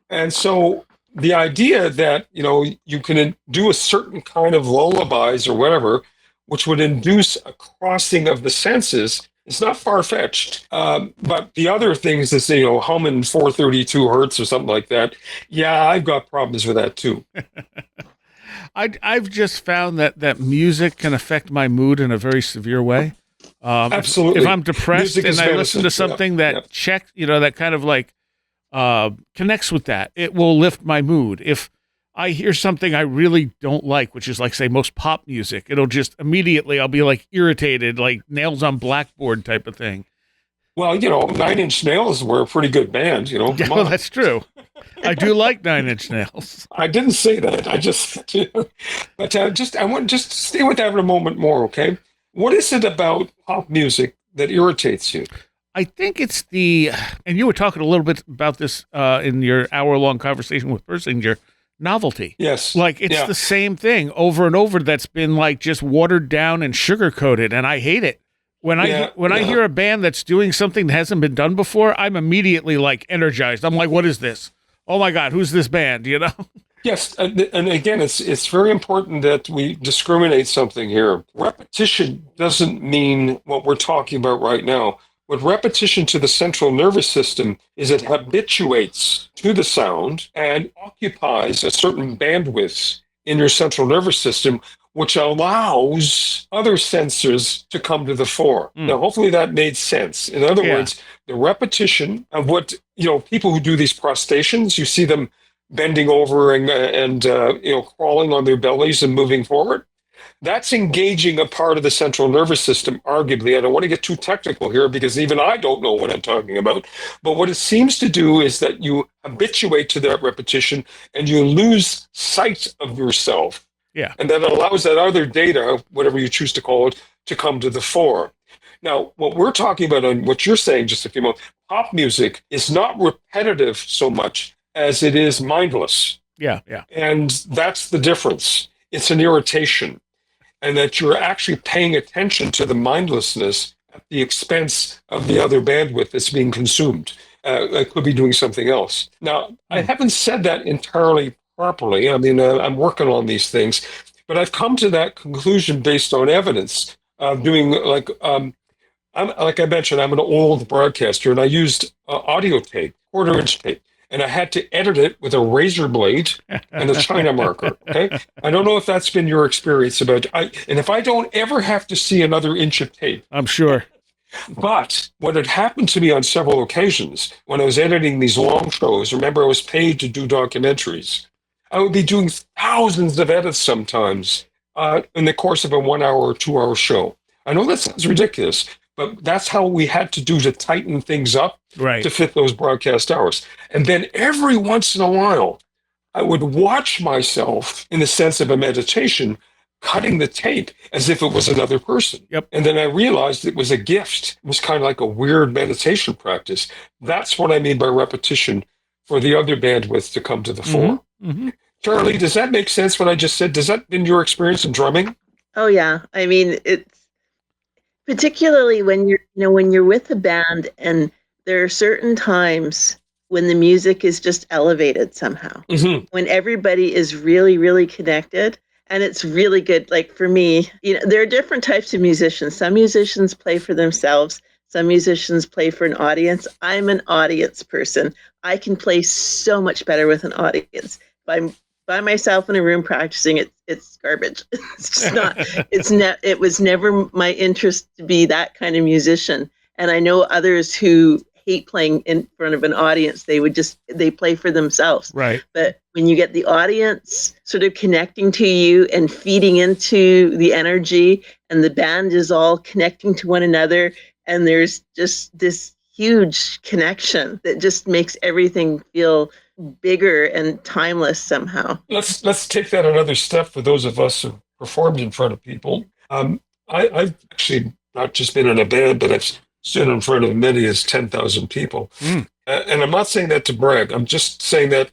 And so the idea that, you can do a certain kind of lullabies or whatever, which would induce a crossing of the senses, is not far-fetched. But the other things is, humming 432 hertz or something like that. Yeah, I've got problems with that too. I've just found that music can affect my mood in a very severe way. Absolutely. If I'm depressed and I listen to something that that kind of like connects with that, it will lift my mood. If I hear something I really don't like, which is like, say, most pop music, it'll just immediately, I'll be like irritated, like nails on blackboard type of thing. Well, 9 Inch Nails were a pretty good band, Yeah, well, that's true. I do like 9 Inch Nails. I didn't say that. I just, but I want to stay with that for a moment more, okay? What is it about pop music that irritates you? I think it's and you were talking a little bit about this in your hour-long conversation with Persinger, novelty. Yes. Like, it's the same thing over and over that's been like just watered down and sugar-coated, and I hate it. When I hear a band that's doing something that hasn't been done before, I'm immediately like energized. I'm like, what is this? Oh my God, who's this band? Yes, and again, it's very important that we discriminate something here. Repetition doesn't mean what we're talking about right now. What repetition to the central nervous system is, it habituates to the sound and occupies a certain bandwidth in your central nervous system, which allows other sensors to come to the fore. Now, hopefully that made sense. In other words, the repetition of what, people who do these prostrations, you see them bending over and crawling on their bellies and moving forward. That's engaging a part of the central nervous system, arguably. I don't want to get too technical here because even I don't know what I'm talking about. But what it seems to do is that you habituate to that repetition and you lose sight of yourself. Yeah. And that allows that other data, whatever you choose to call it, to come to the fore. Now, what we're talking about and what you're saying just a few moments, pop music is not repetitive so much as it is mindless. Yeah. And that's the difference. It's an irritation. and that you're actually paying attention to the mindlessness at the expense of the other bandwidth that's being consumed. I could be doing something else. Now, I haven't said that entirely properly. I mean, I'm working on these things, but I've come to that conclusion based on evidence of doing like I mentioned, I'm an old broadcaster, and I used audio tape, quarter-inch tape, and I had to edit it with a razor blade and a China marker. Okay, I don't know if that's been your experience and if I don't ever have to see another inch of tape, I'm sure. But what had happened to me on several occasions when I was editing these long shows, remember I was paid to do documentaries. I would be doing thousands of edits sometimes in the course of a 1 hour or 2 hour show. I know that sounds ridiculous, but that's how we had to do to tighten things up to fit those broadcast hours. And then every once in a while, I would watch myself in the sense of a meditation, cutting the tape as if it was another person. Yep. And then I realized it was a gift. It was kind of like a weird meditation practice. That's what I mean by repetition for the other bandwidth to come to the fore. Mm-hmm. Cherylee, does that make sense what I just said? Does that been your experience in drumming? Oh yeah. I mean, it's particularly when you're with a band and there are certain times when the music is just elevated somehow. Mm-hmm. When everybody is really, really connected. And it's really good. Like for me, there are different types of musicians. Some musicians play for themselves. Some musicians play for an audience. I'm an audience person. I can play so much better with an audience. If I'm by myself in a room practicing, it's garbage. It's just not. It was never my interest to be that kind of musician. And I know others who hate playing in front of an audience. They play for themselves. Right. But when you get the audience sort of connecting to you and feeding into the energy, and the band is all connecting to one another, and there's just this huge connection that just makes everything feel bigger and timeless somehow. Let's take that another step for those of us who performed in front of people. I've actually not just been in a band, but I've stood in front of many as 10,000 people. And I'm not saying that to brag. I'm just saying that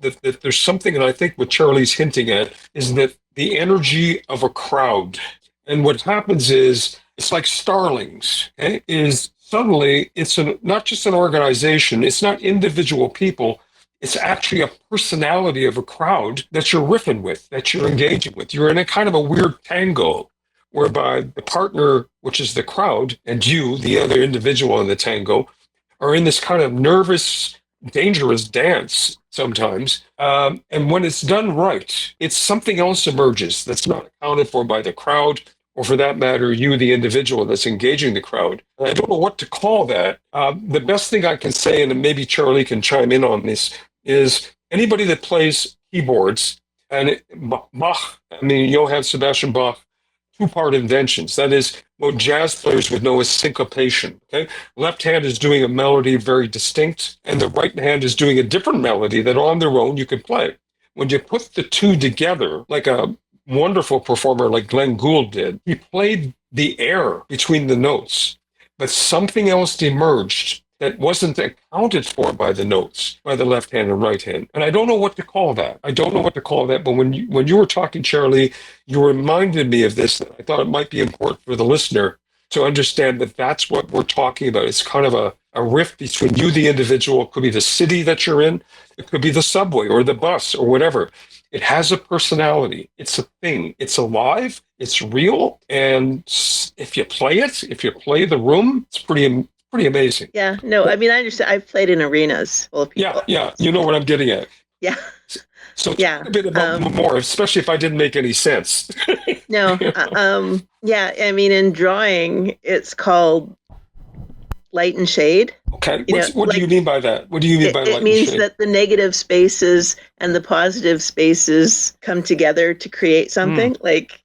that there's something, and I think what Cherylee's hinting at is that the energy of a crowd. And what happens is, it's like starlings, okay? Is suddenly it's not just an organization, it's not individual people, it's actually a personality of a crowd that you're riffing with, that you're engaging with. You're in a kind of a weird tango, whereby the partner, which is the crowd, and you, the other individual in the tango, are in this kind of nervous, dangerous dance sometimes. And when it's done right, it's something else emerges that's not accounted for by the crowd, or for that matter, you, the individual that's engaging the crowd. And I don't know what to call that. The best thing I can say, and maybe Cherylee can chime in on this, is anybody that plays keyboards, and Bach, Johann Sebastian Bach, two-part inventions. That is, what jazz players would know as syncopation. Okay, left hand is doing a melody very distinct, and the right hand is doing a different melody that on their own you can play. When you put the two together, like a wonderful performer like Glenn Gould did, he played the air between the notes, but something else emerged that wasn't accounted for by the notes, by the left hand and right hand. And I don't know what to call that. But when you were talking, Cherylee, you reminded me of this. I thought it might be important for the listener to understand that that's what we're talking about. It's kind of a rift between you, the individual. It could be the city that you're in. It could be the subway or the bus or whatever. It has a personality. It's a thing. It's alive. It's real. And if you play the room, it's pretty amazing. Yeah, no, I mean, I understand. I've played in arenas full of people. Yeah, you know what I'm getting at. Yeah. So talk a bit about more, especially if I didn't make any sense. No, yeah, I mean, in drawing, it's called light and shade. Okay, what do you mean by that? What do you mean by light and shade? It means that the negative spaces and the positive spaces come together to create something. Like,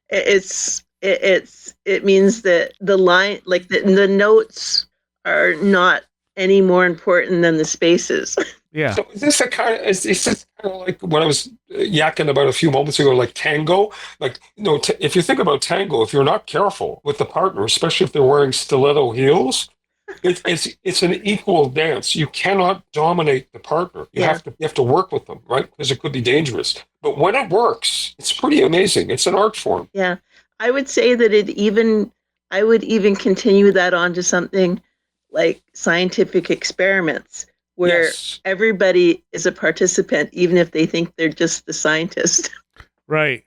it means that the line, like the notes are not any more important than the spaces. Yeah. So is this kind of like what I was yakking about a few moments ago, like tango? Like, if you think about tango, if you're not careful with the partner, especially if they're wearing stiletto heels, It's an equal dance. You cannot dominate the partner. You have to work with them, right? Because it could be dangerous. But when it works, it's pretty amazing. It's an art form. Yeah. I would say that I would even continue that on to something like scientific experiments where everybody is a participant, even if they think they're just the scientist. Right.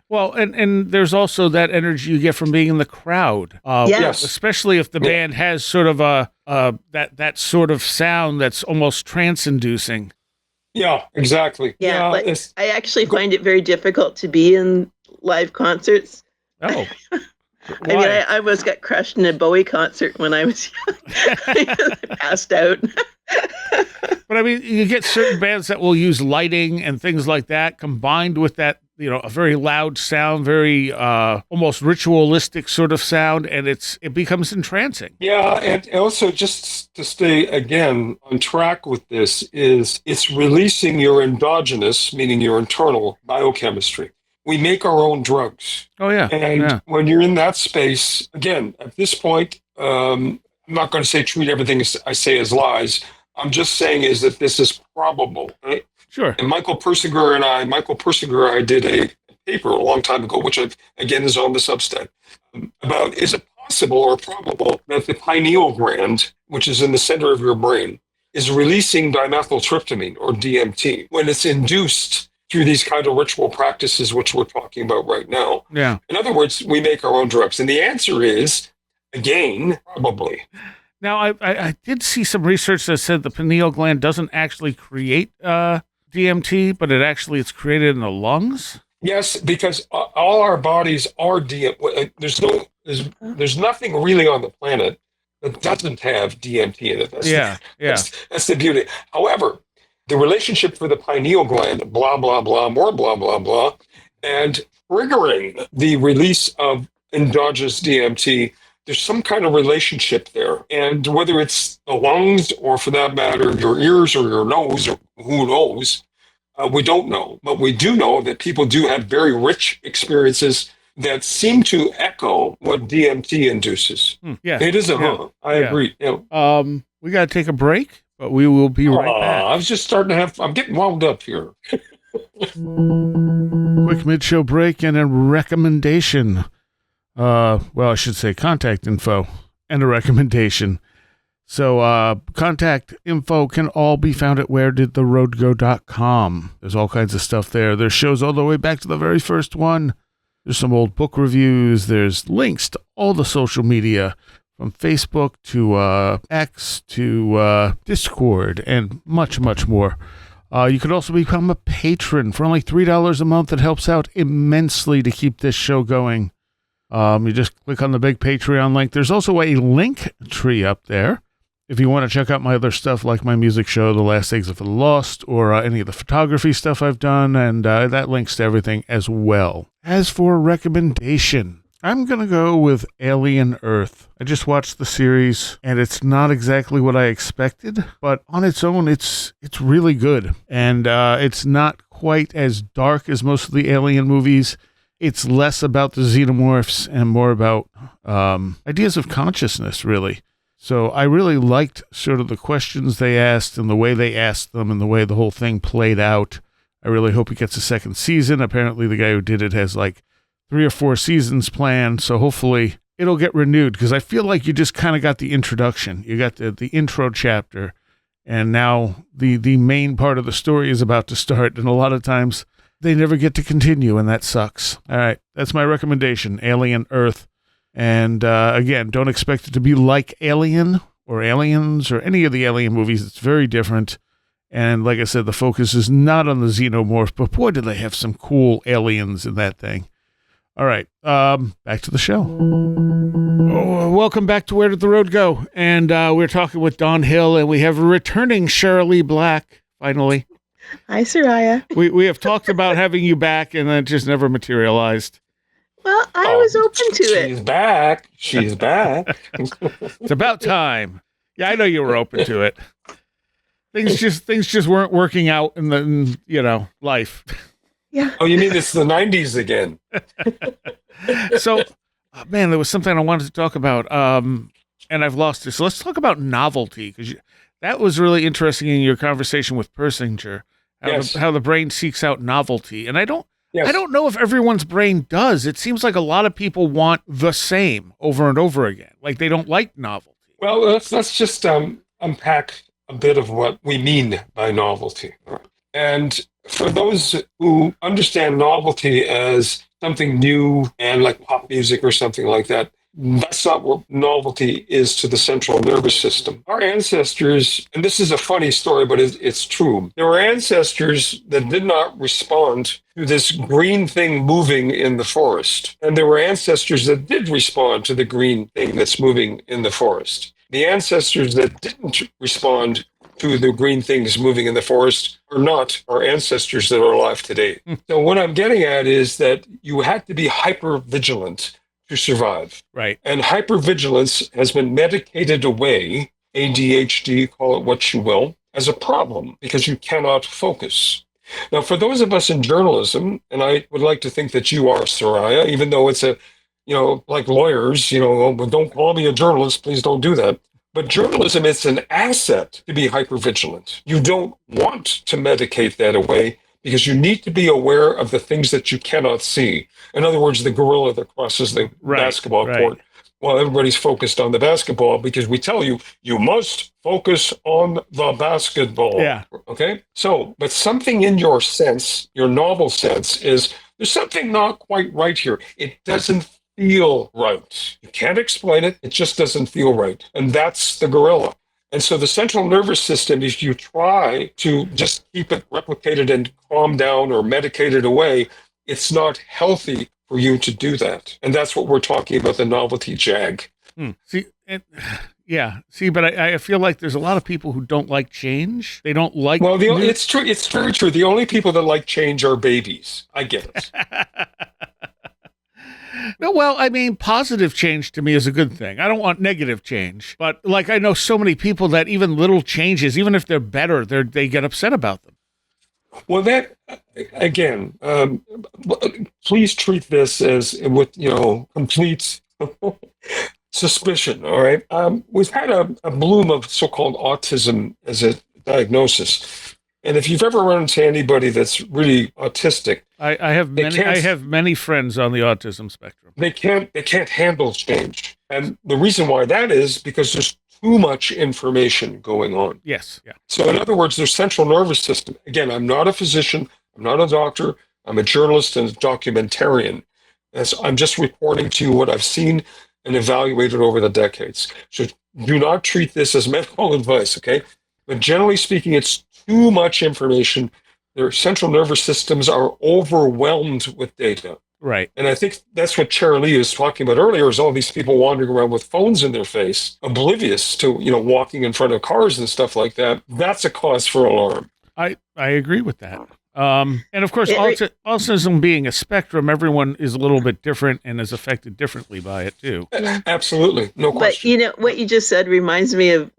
Well, and there's also that energy you get from being in the crowd. Yes. Especially if the band has sort of that sort of sound that's almost trance-inducing. Yeah, exactly. Yeah, I actually find it very difficult to be in live concerts. Oh. I mean, I almost got crushed in a Bowie concert when I was young. I passed out. But I mean, you get certain bands that will use lighting and things like that combined with that, a very loud sound, very almost ritualistic sort of sound, and it becomes entrancing. Yeah, and also just to stay again on track with this it's releasing your endogenous, meaning your internal biochemistry. We make our own drugs. Oh yeah, and when you're in that space, again, at this point, I'm not going to say treat everything I say as lies. I'm just saying is that this is probable. Right? Sure. And Michael Persinger and I did a paper a long time ago, which again is on the Substack, about is it possible or probable that the pineal gland, which is in the center of your brain, is releasing dimethyltryptamine or DMT when it's induced through these kind of ritual practices, which we're talking about right now. Yeah. In other words, we make our own drugs. And the answer is, again, probably. Now, I did see some research that said the pineal gland doesn't actually create DMT, but it's created in the lungs. Yes, because all our bodies are DMT. There's nothing really on the planet that doesn't have DMT in it. That's the beauty. However, the relationship for the pineal gland, blah, blah, blah, more blah, blah, blah, and triggering the release of endogenous DMT, there's some kind of relationship there. And whether it's the lungs or, for that matter, your ears or your nose, or who knows, we don't know. But we do know that people do have very rich experiences that seem to echo what DMT induces. Yeah. It is I agree. Yeah. We got to take a break, but we will be right back. I was just starting to I'm getting wound up here. Quick mid-show break and a recommendation. I should say contact info and a recommendation. So contact info can all be found at wheredidtheroadgo.com. There's all kinds of stuff there. There's shows all the way back to the very first one. There's some old book reviews. There's links to all the social media, from Facebook to X to Discord, and much, much more. You could also become a patron for only $3 a month. It helps out immensely to keep this show going. You just click on the big Patreon link. There's also a link tree up there if you want to check out my other stuff, like my music show, The Last Exit for the Lost, or any of the photography stuff I've done, and that links to everything as well. As for recommendation, I'm going to go with Alien Earth. I just watched the series, and it's not exactly what I expected, but on its own, it's really good. And it's not quite as dark as most of the Alien movies. It's less about the xenomorphs and more about ideas of consciousness, really. So I really liked sort of the questions they asked and the way they asked them and the way the whole thing played out. I really hope it gets a second season. Apparently the guy who did it has like 3 or 4 seasons planned, so hopefully it'll get renewed, because I feel like you just kind of got the introduction. You got the intro chapter, and now the main part of the story is about to start, and a lot of times they never get to continue, and that sucks. All right, that's my recommendation, Alien Earth. And again, don't expect it to be like Alien or Aliens or any of the Alien movies. It's very different. And like I said, the focus is not on the xenomorph, but boy, do they have some cool aliens in that thing. All right, back to the show. Welcome back to Where Did the Road Go? And we're talking with Dawn Hill, and we have a returning Cherylee Black, finally. Hi, Seriah. We have talked about having you back, and it just never materialized. Well, I was open to it. She's back. She's back. It's about time. Yeah, I know you were open to it. Things just weren't working out in life. Yeah. Oh, you mean it's the 90s again? So, man, there was something I wanted to talk about. and I've lost it. So let's talk about novelty, because that was really interesting in your conversation with Persinger, how the brain seeks out novelty. And I don't know if everyone's brain does. It seems like a lot of people want the same over and over again. Like they don't like novelty. Well, let's just unpack a bit of what we mean by novelty. And for those who understand novelty as something new and like pop music or something like that, that's not what novelty is to the central nervous system. Our ancestors, and this is a funny story, but it's true. There were ancestors that did not respond to this green thing moving in the forest. And there were ancestors that did respond to the green thing that's moving in the forest. The ancestors that didn't respond to the green things moving in the forest are not our ancestors that are alive today. So what I'm getting at is that you had to be hyper vigilant to survive. Right. And hypervigilance has been medicated away, ADHD, call it what you will, as a problem because you cannot focus. Now, for those of us in journalism, and I would like to think that you are, Seriah, even though it's like lawyers, don't call me a journalist, please don't do that. But journalism, it's an asset to be hypervigilant. You don't want to medicate that away because you need to be aware of the things that you cannot see. In other words, the gorilla that crosses the basketball court. Well, everybody's focused on the basketball because we tell you, you must focus on the basketball. Yeah. Okay? So, but something in your sense, your novel sense, is there's something not quite right here. It doesn't feel right. You can't explain it. It just doesn't feel right. And that's the gorilla. And so the central nervous system, if you try to just keep it replicated and calm down or medicated away, it's not healthy for you to do that. And that's what we're talking about, the novelty jag. See, but I feel like there's a lot of people who don't like change. They don't like... Well, it's true. It's very true. The only people that like change are babies. I get it. No, well, I mean, positive change to me is a good thing. I don't want negative change. But, like, I know so many people that even little changes, even if they're better, they get upset about them. Well, that, again, please treat this as with, complete suspicion, all right? We've had a bloom of so-called autism as a diagnosis. And if you've ever run into anybody that's really autistic, I have many friends on the autism spectrum. They can't handle change. And the reason why that is because there's too much information going on. Yes. Yeah. So in other words, their central nervous system, again, I'm not a physician, I'm not a doctor, I'm a journalist and a documentarian. I'm just reporting to you what I've seen and evaluated over the decades. So do not treat this as medical advice, okay? But generally speaking, it's too much information. Their central nervous systems are overwhelmed with data. Right. And I think that's what Cherylee was talking about earlier, is all these people wandering around with phones in their face, oblivious to, walking in front of cars and stuff like that. That's a cause for alarm. I agree with that. And of course, autism being a spectrum, everyone is a little bit different and is affected differently by it too. Absolutely. No question. But, what you just said reminds me of,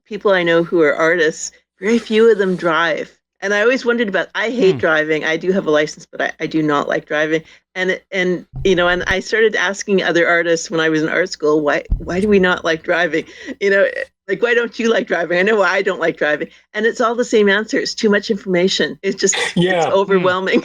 people I know who are artists. Very few of them drive. And I always wondered I hate driving. I do have a license, but I do not like driving. And I started asking other artists when I was in art school, why do we not like driving? Why don't you like driving? I know why I don't like driving. And it's all the same answer. It's too much information. It's just it's overwhelming.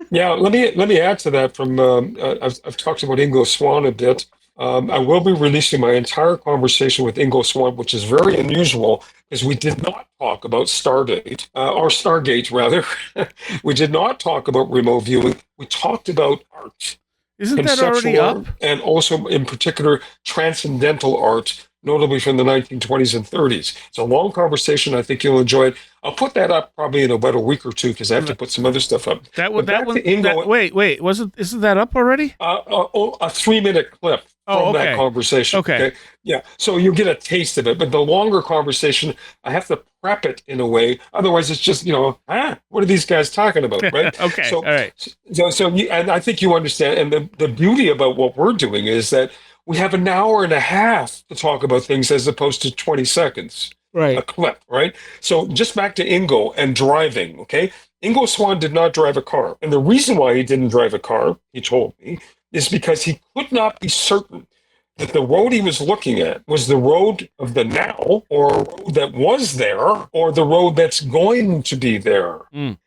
Yeah, let me add to that from, I've talked about Ingo Swann a bit. I will be releasing my entire conversation with Ingo Swann, which is very unusual because we did not talk about Stargate, or Stargate rather. We did not talk about remote viewing. We talked about art. Isn't that already up? And also, in particular, transcendental art, notably from the 1920s and 30s. It's a long conversation. I think you'll enjoy it. I'll put that up probably in about a week or two because I have to put some other stuff up. Wait, isn't that up already? A 3-minute clip from that conversation. Okay. Yeah. So you get a taste of it, but the longer conversation, I have to prep it in a way. Otherwise, it's just what are these guys talking about, right? Okay. So, all right. And I think you understand. And the beauty about what we're doing is that we have an hour and a half to talk about things as opposed to 20 seconds. Right. A clip, right? So just back to Ingo and driving, okay? Ingo Swann did not drive a car. And the reason why he didn't drive a car, he told me, is because he could not be certain that the road he was looking at was the road of the now, or a road that was there, or the road that's going to be there. Mm.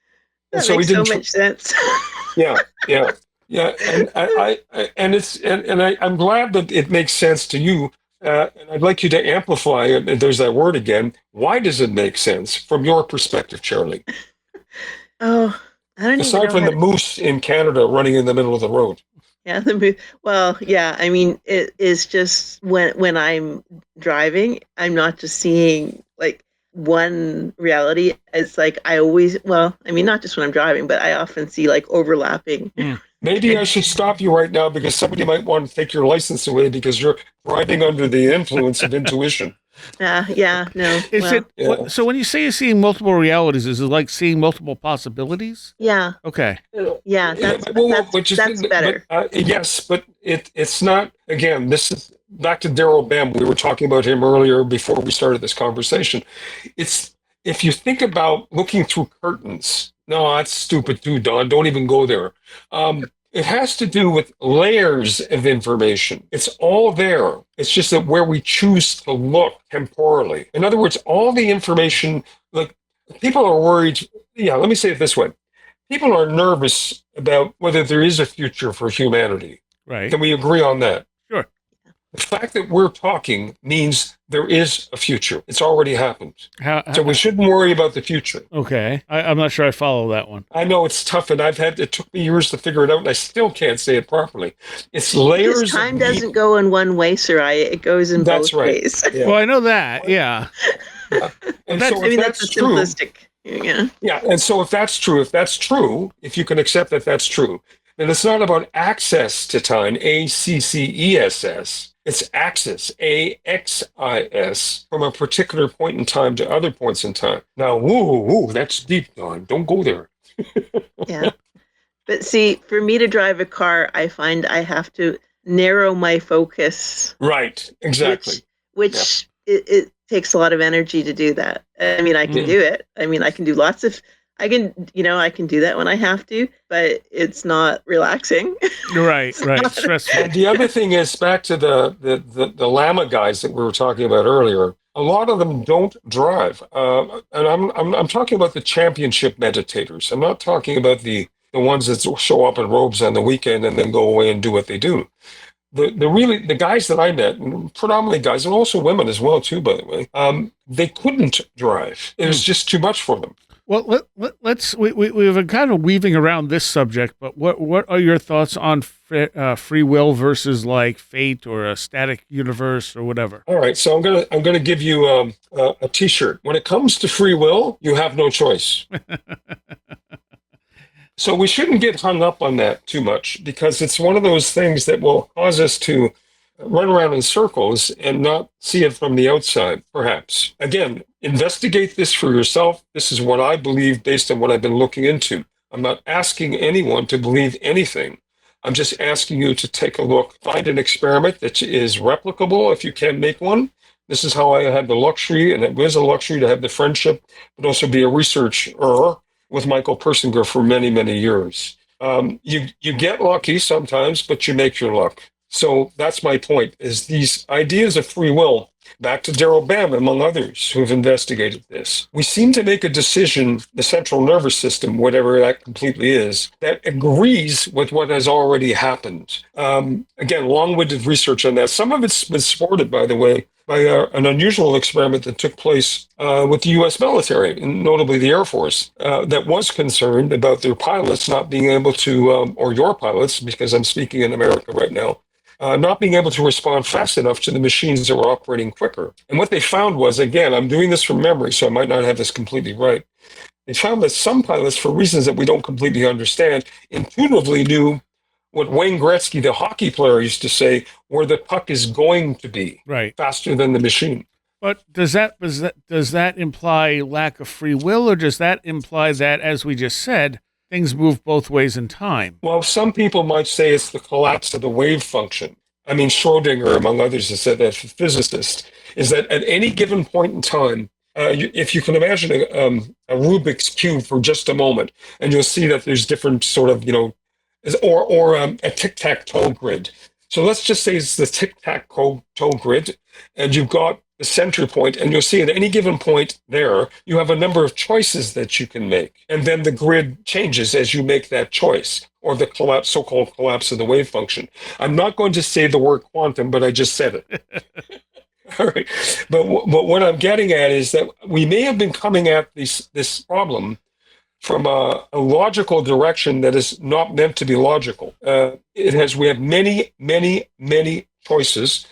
That makes so much sense. Yeah. And I'm glad that it makes sense to you. And I'd like you to amplify it. And there's that word again. Why does it make sense from your perspective, Cherylee? Oh, I don't Aside even know from the moose in Canada running in the middle of the road. Yeah, well, yeah. I mean, it is just when I'm driving, I'm not just seeing like one reality. It's like I always, well, I mean, not just when I'm driving, but I often see like overlapping. Maybe I should stop you right now because somebody might want to take your license away because you're driving under the influence of intuition. Yeah, no. So when you say you're seeing multiple realities, is it like seeing multiple possibilities? Yeah. Okay. Yeah, that's better. Yes, but it's not. Again, this is back to Daryl Bem. We were talking about him earlier before we started this conversation. It's if you think about looking through curtains. No, that's stupid too, Don. Don't even go there. It has to do with layers of information. It's all there. It's just that where we choose to look temporally. In other words, all the information, like people are worried. Yeah, let me say it this way. People are nervous about whether there is a future for humanity. Right. Can we agree on that? Sure. The fact that we're talking means there is a future. It's already happened. So we shouldn't worry about the future. Okay. I'm not sure I follow that one. I know it's tough, and it took me years to figure it out, and I still can't say it properly. It's layers. Because time doesn't go in one way, Seriah. It goes in both ways. Yeah. Well, I know that. Yeah. And that's a simplistic. Yeah. And so if that's true, if you can accept that that's true, then it's not about access to time, ACCESS. It's axis, AXIS, from a particular point in time to other points in time. Now, whoa, that's deep, Don. Don't go there. Yeah. But see, for me to drive a car, I find I have to narrow my focus. Right, exactly. Which it takes a lot of energy to do that. I mean, I can do it. I mean, I can do I can do that when I have to, but it's not relaxing. Right. Stressful. And the other thing is back to the llama guys that we were talking about earlier. A lot of them don't drive, and I'm talking about the championship meditators. I'm not talking about the ones that show up in robes on the weekend and then go away and do what they do. The guys that I met, predominantly guys, and also women as well too, by the way, they couldn't drive. It was just too much for them. Well, we've been kind of weaving around this subject, but what are your thoughts on free will versus like fate or a static universe or whatever? All right, so I'm gonna give you a T-shirt. When it comes to free will, you have no choice. So we shouldn't get hung up on that too much because it's one of those things that will cause us to run around in circles and not see it from the outside, perhaps. Again, investigate this for yourself. This is what I believe based on what I've been looking into. I'm not asking anyone to believe anything. I'm just asking you to take a look, find an experiment that is replicable if you can make one. This is how I had the luxury, and it was a luxury to have the friendship, but also be a researcher with Michael Persinger for many, many years. You get lucky sometimes, but you make your luck. So that's my point, is these ideas of free will, back to Daryl Bem, among others, who've investigated this. We seem to make a decision, the central nervous system, whatever that completely is, that agrees with what has already happened. Again, long-winded research on that. Some of it's been supported, by the way, by an unusual experiment that took place with the U.S. military, and notably the Air Force, that was concerned about their pilots not being able to, or your pilots, because I'm speaking in America right now, not being able to respond fast enough to the machines that were operating quicker. And what they found was, again, I'm doing this from memory, so I might not have this completely right. They found that some pilots, for reasons that we don't completely understand, intuitively knew what Wayne Gretzky, the hockey player, used to say, where the puck is going to be, right, faster than the machine. But does that imply lack of free will, or does that imply that, as we just said, things move both ways in time? Well, some people might say it's the collapse of the wave function. I mean, Schrodinger, among others, has said that, a physicist, is that at any given point in time, if you can imagine a Rubik's Cube for just a moment, and you'll see that there's different sort of, or a tic-tac-toe grid. So let's just say it's the tic-tac-toe grid, and you've got the center point, and you'll see at any given point there, you have a number of choices that you can make. And then the grid changes as you make that choice, or the so-called collapse of the wave function. I'm not going to say the word quantum, but I just said it. All right. But what I'm getting at is that we may have been coming at this problem from a logical direction that is not meant to be logical. We have many, many, many choices,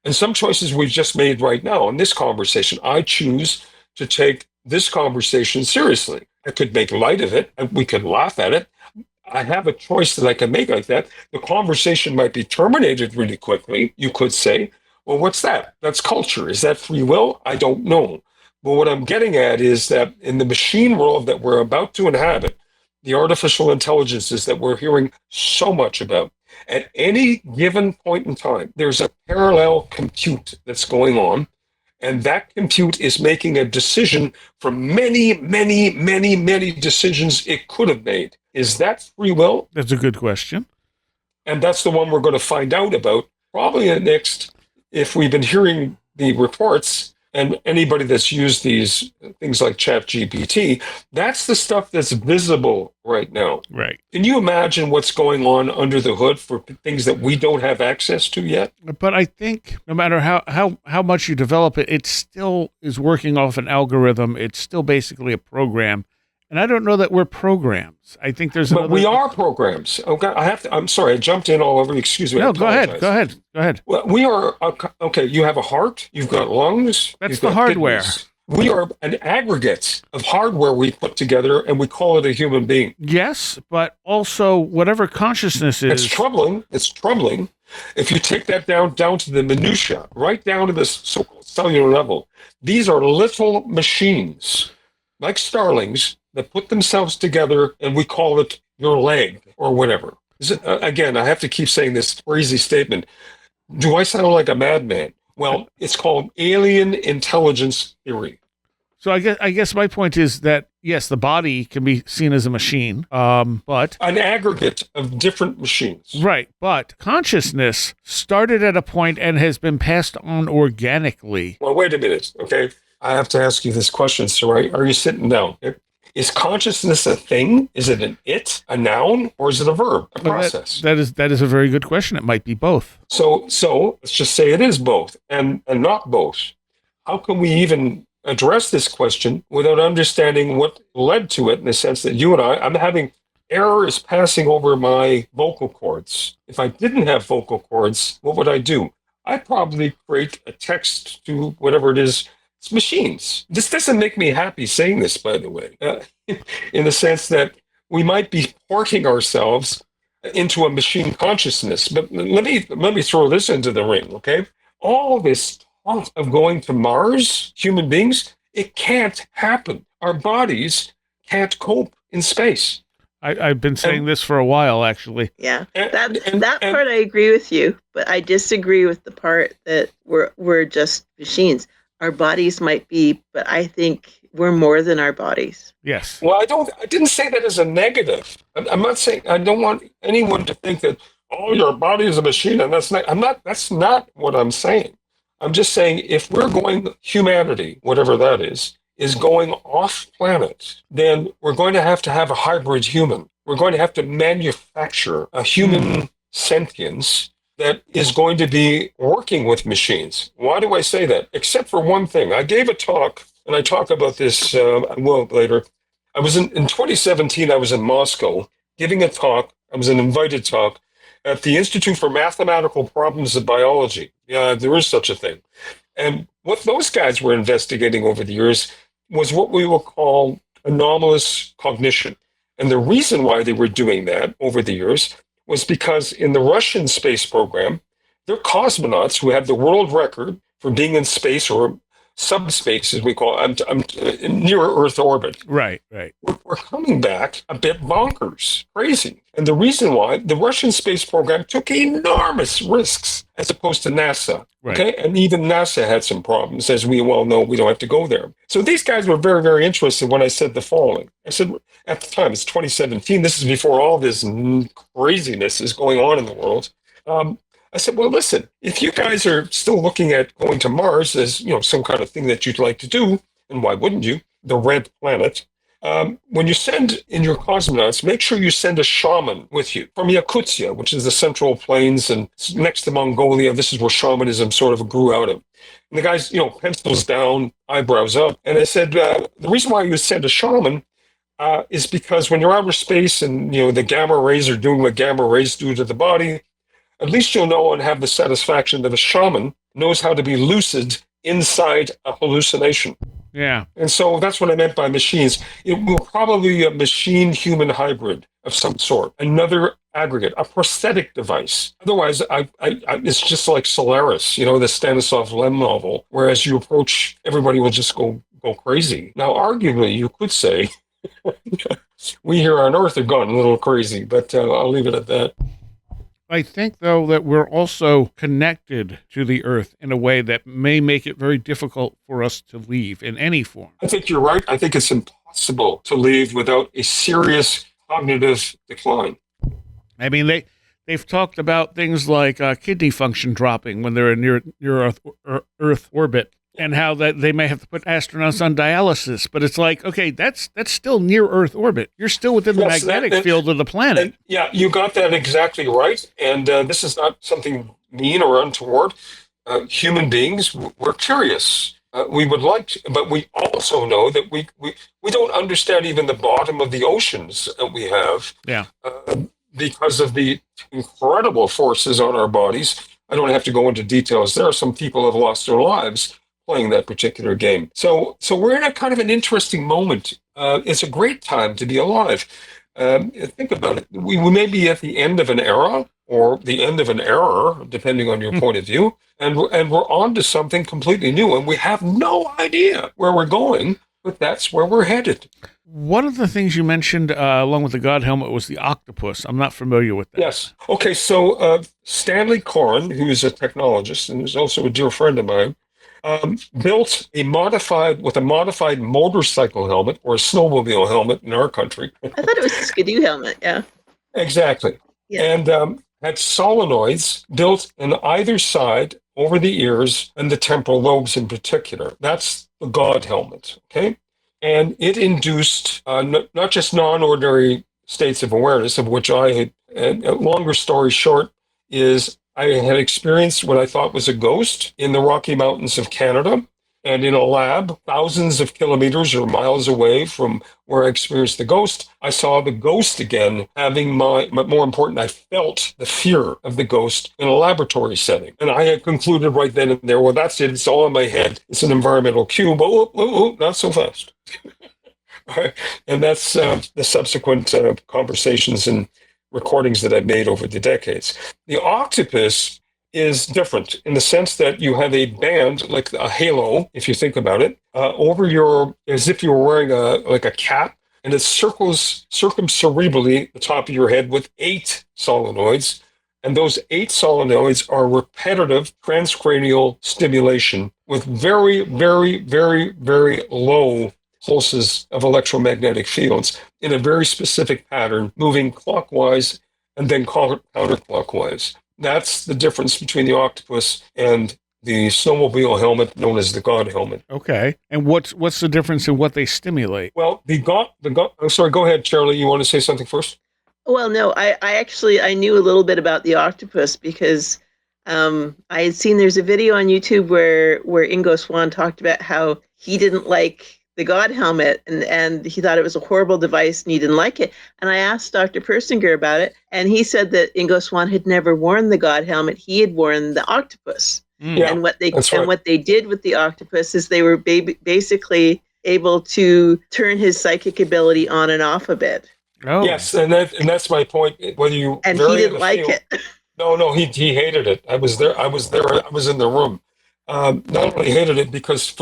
and some choices we've just made right now in this conversation. I choose to take this conversation seriously. I could make light of it. We could laugh at it. I have a choice that I can make like that. The conversation might be terminated really quickly. You could say, well, what's that? That's culture. Is that free will? I don't know. But what I'm getting at is that in the machine world that we're about to inhabit, the artificial intelligences that we're hearing so much about, at any given point in time, there's a parallel compute that's going on, and that compute is making a decision from many, many, many, many decisions it could have made. Is that free will? That's a good question. And that's the one we're going to find out about probably next, if we've been hearing the reports, and anybody that's used these things like ChatGPT, that's the stuff that's visible right now. Right. Can you imagine what's going on under the hood for things that we don't have access to yet? But I think no matter how much you develop it, it still is working off an algorithm. It's still basically a program. And I don't know that we're programs. I think there's But we are programs. Okay, I'm sorry, I jumped in all over. Excuse me. No, go ahead. Well, we are, okay, you have a heart, you've got lungs. That's the hardware. Kidneys. We are an aggregate of hardware we put together, and we call it a human being. Yes, but also whatever consciousness is. It's troubling. It's troubling. If you take that down to the minutia, right down to the so-called cellular level, these are little machines, like starlings, that put themselves together, and we call it your leg or whatever. Again, I have to keep saying this crazy statement. Do I sound like a madman? Well, it's called alien intelligence theory. So I guess my point is that, yes, the body can be seen as a machine, but... An aggregate of different machines. Right, but consciousness started at a point and has been passed on organically. Well, wait a minute, okay? I have to ask you this question, Seriah. Are you sitting down? Is consciousness a thing? Is it an it, a noun, or is it a verb, a process? That is a very good question. It might be both. So let's just say it is both and not both. How can we even address this question without understanding what led to it, in the sense that you and I'm having errors passing over my vocal cords. If I didn't have vocal cords, what would I do? I'd probably create a text to whatever it is. It's machines. This doesn't make me happy saying this, by the way, in the sense that we might be porting ourselves into a machine consciousness. But let me throw this into the ring, okay? All this talk of going to Mars, human beings, it can't happen. Our bodies can't cope in space. I've been saying this for a while, actually. Yeah, that part I agree with you, but I disagree with the part that we're just machines. Our bodies might be, but I think we're more than our bodies. Yes. Well, I didn't say that as a negative. I'm not saying, I don't want anyone to think that, oh, your body is a machine, and that's not what I'm saying. I'm just saying, if we're going, humanity, whatever that is going off planet, then we're going to have a hybrid human. We're going to have to manufacture a human sentience that is going to be working with machines. Why do I say that? Except for one thing. I gave a talk, and I talk about this later. I was in 2017, I was in Moscow giving a talk. I was an invited talk at the Institute for Mathematical Problems of Biology. Yeah, there is such a thing. And what those guys were investigating over the years was what we will call anomalous cognition. And the reason why they were doing that over the years was because in the Russian space program, they're cosmonauts who have the world record for being in space, or subspace, as we call it. I'm near Earth orbit. Right. We're coming back a bit bonkers, crazy. And the reason why, the Russian space program took enormous risks as opposed to NASA. Right. Okay, and even NASA had some problems, as we well know. We don't have to go there. So these guys were very, very interested when I said the following. I said, at the time, it's 2017. This is before all this craziness is going on in the world. I I said, well, listen, if you guys are still looking at going to Mars as, some kind of thing that you'd like to do, and why wouldn't you? The red planet. When you send in your cosmonauts, make sure you send a shaman with you from Yakutia, which is the Central Plains and next to Mongolia. This is where shamanism sort of grew out of. And the guys, pencils down, eyebrows up. And I said, the reason why you send a shaman is because when you're outer space and, the gamma rays are doing what gamma rays do to the body, at least you'll know and have the satisfaction that a shaman knows how to be lucid inside a hallucination. Yeah. And so that's what I meant by machines. It will probably be a machine-human hybrid of some sort, another aggregate, a prosthetic device. Otherwise, it's just like Solaris, the Stanislav Lem novel, whereas you approach, everybody will just go crazy. Now, arguably, you could say we here on Earth have gone a little crazy, but I'll leave it at that. I think, though, that we're also connected to the Earth in a way that may make it very difficult for us to leave in any form. I think you're right. I think it's impossible to leave without a serious cognitive decline. I mean, they've talked about things like kidney function dropping when they're in near Earth orbit, and how that they may have to put astronauts on dialysis. But it's like, okay, that's still near Earth orbit. You're still within the magnetic field of the planet. Yeah, you got that exactly right. And this is not something mean or untoward. Human beings, we're curious. We would like to, but we also know that we don't understand even the bottom of the oceans that we have. Yeah. Because of the incredible forces on our bodies. I don't have to go into details. There are some people have lost their lives playing that particular game. So we're in a kind of an interesting moment. It's a great time to be alive. Think about it. We may be at the end of an era or the end of an error, depending on your point of view, and we're on to something completely new, and we have no idea where we're going, but that's where we're headed. One of the things you mentioned along with the God helmet was the octopus. I'm not familiar with that. Yes. Okay, so Stanley Coren, who is a technologist and is also a dear friend of mine, built a modified motorcycle helmet or a snowmobile helmet in our country. I thought it was a skidoo helmet, yeah. Exactly. Yeah. And had solenoids built on either side over the ears and the temporal lobes in particular. That's the God helmet, okay? And it induced not just non-ordinary states of awareness, of which I had, a longer story short, is I had experienced what I thought was a ghost in the Rocky Mountains of Canada, and in a lab thousands of kilometers or miles away from where I experienced the ghost. I saw the ghost again, but more important, I felt the fear of the ghost in a laboratory setting. And I had concluded right then and there, well, that's it. It's all in my head. It's an environmental cue, but not so fast. Right. And that's the subsequent conversations and recordings that I've made over the decades. The octopus is different in the sense that you have a band, like a halo, if you think about it, over as if you were wearing a cap, and it circles circumcerebrally the top of your head with 8 solenoids. And those 8 solenoids are repetitive transcranial stimulation with very, very, very, very low pulses of electromagnetic fields in a very specific pattern, moving clockwise and then counterclockwise. That's the difference between the octopus and the snowmobile helmet known as the God helmet. Okay. And what's the difference in what they stimulate? Well, I'm sorry, go ahead, Cherylee. You want to say something first? Well, no, I knew a little bit about the octopus because I had seen there's a video on YouTube where Ingo Swann talked about how he didn't like the God helmet, and he thought it was a horrible device and he didn't like it. And I asked Dr. Persinger about it, and he said that Ingo Swann had never worn the God helmet. He had worn the octopus. Yeah, and what they did with the octopus is they were basically able to turn his psychic ability on and off a bit. Oh. Yes, and that's my point. Whether you and he didn't like it. No, he hated it. I was there. I was in the room. Not only hated it because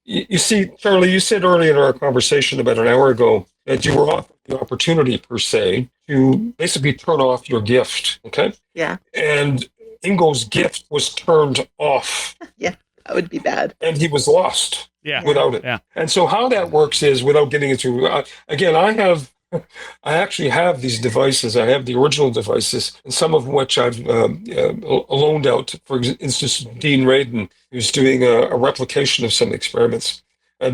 you see, Charlie, you said earlier in our conversation about an hour ago that you were offered the opportunity, per se, to basically turn off your gift, okay? Yeah. And Ingo's gift was turned off. Yeah, that would be bad. And he was lost without it. Yeah. And so how that works is, without getting into, again, I have I actually have these devices. I have the original devices, and some of which I've loaned out. For instance, Dean Radin, who's doing a replication of some experiments.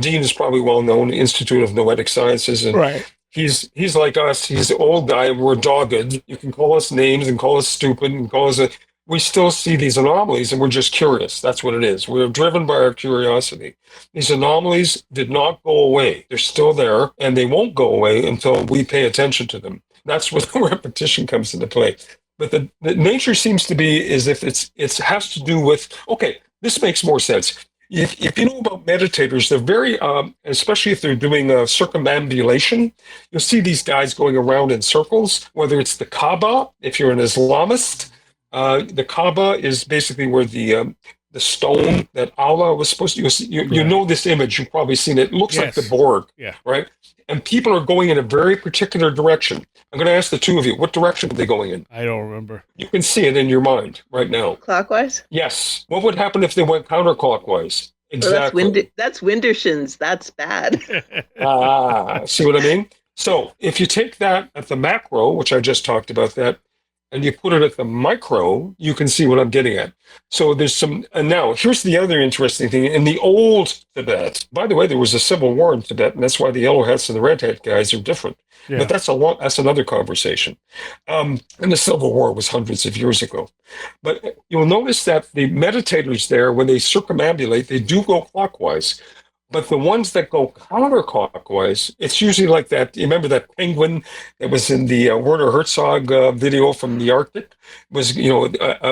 Dean is probably well known, Institute of Noetic Sciences, and Right. he's like us. He's the old guy. We're dogged. You can call us names and call us stupid and call us we still see these anomalies and we're just curious. That's what it is. We're driven by our curiosity. These anomalies did not go away. They're still there and they won't go away until we pay attention to them. That's where the repetition comes into play. But the nature seems to be as if it has to do with, okay, this makes more sense. If you know about meditators, they're very, especially if they're doing circumambulation, you'll see these guys going around in circles, whether it's the Kaaba, if you're an Islamist. The Kaaba is basically where the stone that Allah was supposed to. You know this image. You've probably seen it. It looks like the Borg, right? And people are going in a very particular direction. I'm going to ask the two of you, what direction are they going in? I don't remember. You can see it in your mind right now. Clockwise? Yes. What would happen if they went counterclockwise? Exactly. Well, that's Windershins. That's bad. See what I mean? So if you take that at the macro, which I just talked about that, and you put it at the micro, you can see what I'm getting at. So there's some, and now here's the other interesting thing. In the old Tibet, by the way, there was a civil war in Tibet, and that's why the yellow hats and the red hat guys are different. Yeah. But that's another conversation. And the Civil War was hundreds of years ago. But you'll notice that the meditators there, when they circumambulate, they do go clockwise. But the ones that go counterclockwise, it's usually like that. You remember that penguin that was in the Werner Herzog video from the Arctic? Was,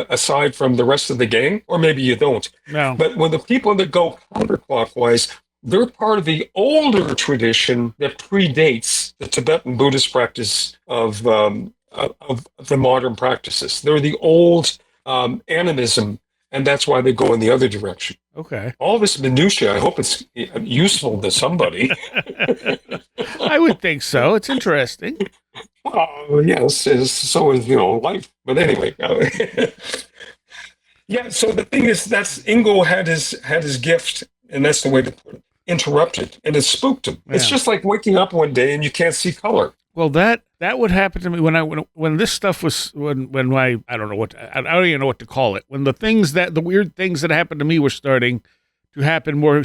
aside from the rest of the gang? Or maybe you don't. No. But when the people that go counterclockwise, they're part of the older tradition that predates the Tibetan Buddhist practice of the modern practices. They're the old animism, and that's why they go in the other direction. Okay. All this minutiae, I hope it's useful to somebody. I would think so. It's interesting. Well, yes, so is, life. But anyway. Yeah, so the thing is, that's Ingo had his gift, and that's the way to put it. Interrupted, and it spooked him. Yeah. It's just like waking up one day and you can't see color. Well, that would happen to me when this stuff was when my I don't even know what to call it. When the weird things that happened to me were starting to happen more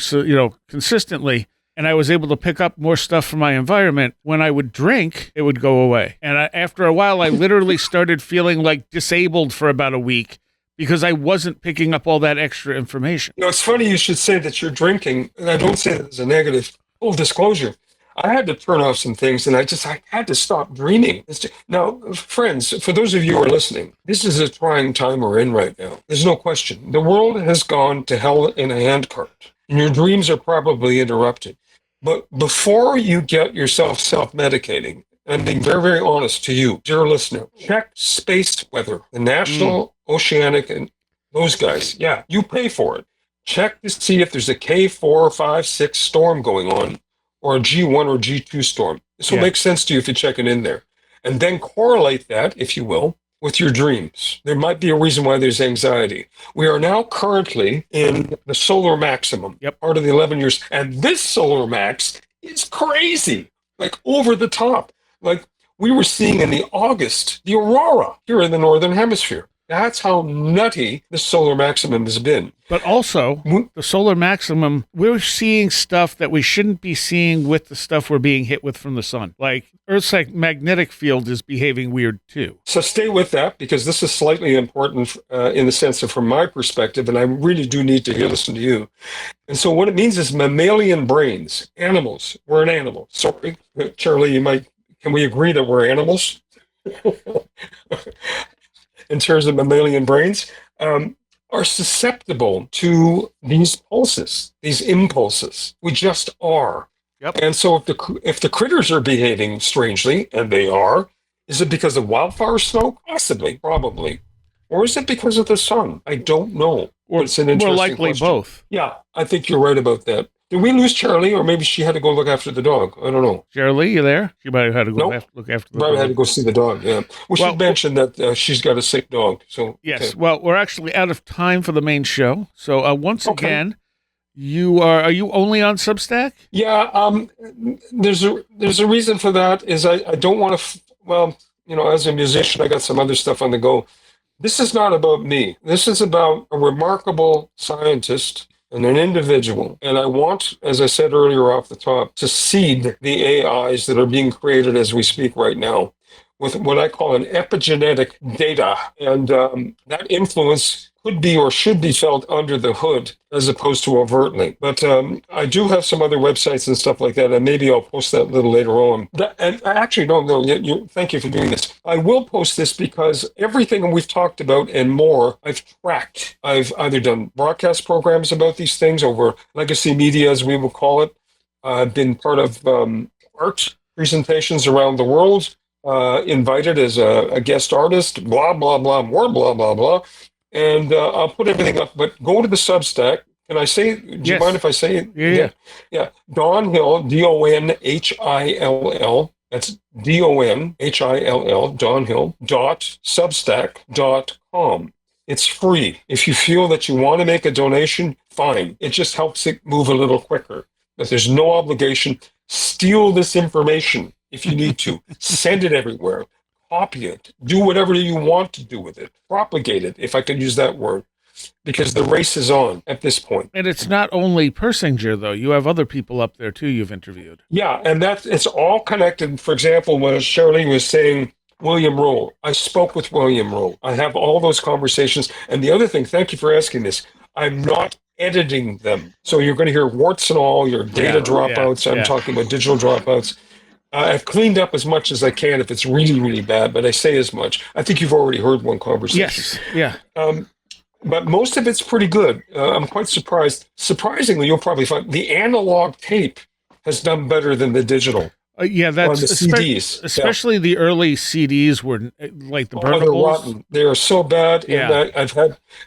consistently, and I was able to pick up more stuff from my environment. When I would drink, it would go away, and after a while, I literally started feeling like disabled for about a week because I wasn't picking up all that extra information. It's funny you should say that you're drinking, and I don't say that as a negative. Full disclosure. I had to turn off some things, and I had to stop dreaming. Now, friends, for those of you who are listening, this is a trying time we're in right now. There's no question. The world has gone to hell in a handcart, and your dreams are probably interrupted. But before you get yourself self-medicating, and being very, very honest to you, dear listener, check space weather, the National Oceanic, and those guys. Yeah, you pay for it. Check to see if there's a K4, 5, 6 storm going on, or a G1 or G2 storm. This will make sense to you if you check it in there. And then correlate that, if you will, with your dreams. There might be a reason why there's anxiety. We are now currently in the solar maximum, part of the 11 years. And this solar max is crazy, like over the top. Like we were seeing in the August, the aurora here in the Northern Hemisphere. That's how nutty the solar maximum has been. But also, the solar maximum, we're seeing stuff that we shouldn't be seeing with the stuff we're being hit with from the sun. Like Earth's magnetic field is behaving weird too. So stay with that, because this is slightly important in the sense of from my perspective, and I really do need to listen to you. And so what it means is mammalian brains, animals. We're an animal. Sorry, Cherylee, can we agree that we're animals? In terms of mammalian brains, are susceptible to these pulses, these impulses. We just are. Yep. And so if the critters are behaving strangely, and they are, is it because of wildfire smoke? Possibly, probably. Or is it because of the sun? I don't know. Or it's an interesting more likely question. Both. Yeah, I think you're right about that. Did we lose Cherylee, or maybe she had to go look after the dog? I don't know. Cherylee, you there? She might have had to go look after the dog. Probably had to go see the dog, yeah. We should mention that she's got a sick dog. So yes, well, we're actually out of time for the main show. So once again, Are you only on Substack? Yeah, there's a reason for that. Is I don't want to. Well, as a musician, I got some other stuff on the go. This is not about me. This is about a remarkable scientist and an individual. And I want, as I said earlier off the top, to seed the AIs that are being created as we speak right now with what I call an epigenetic data. And that influence could be or should be felt under the hood as opposed to overtly. But I do have some other websites and stuff like that, and maybe I'll post that a little later on. And I actually don't know. Thank you for doing this. I will post this because everything we've talked about and more, I've tracked. I've either done broadcast programs about these things over legacy media, as we will call it. I've been part of art presentations around the world, invited as a guest artist, blah, blah, blah, more blah, blah, blah. And I'll put everything up, but go to the Substack. Can I say it? Do you mind if I say it? Yeah. Don Hill, DONHILL. That's DONHILL, donhill.substack.com. It's free. If you feel that you want to make a donation, fine. It just helps it move a little quicker. But there's no obligation. Steal this information if you need to. Send it everywhere. Copy it. Do whatever you want to do with it. Propagate it, if I could use that word. Because the race is on at this point. And it's not only Persinger, though. You have other people up there, too, you've interviewed. Yeah, and it's all connected. For example, when Cherylee was saying William Rowe, I spoke with William Rowe. I have all those conversations. And the other thing, thank you for asking this, I'm not editing them. So you're going to hear warts and all, your data dropouts. I'm talking about digital dropouts. I've cleaned up as much as I can if it's really, really bad, but I say as much. I think you've already heard one conversation. Yes, yeah. But most of it's pretty good. I'm quite surprised. Surprisingly, you'll probably find the analog tape has done better than the digital. That's on the CDs. Especially the early CDs were like the burnables. They're rotten. They are so bad. Yeah.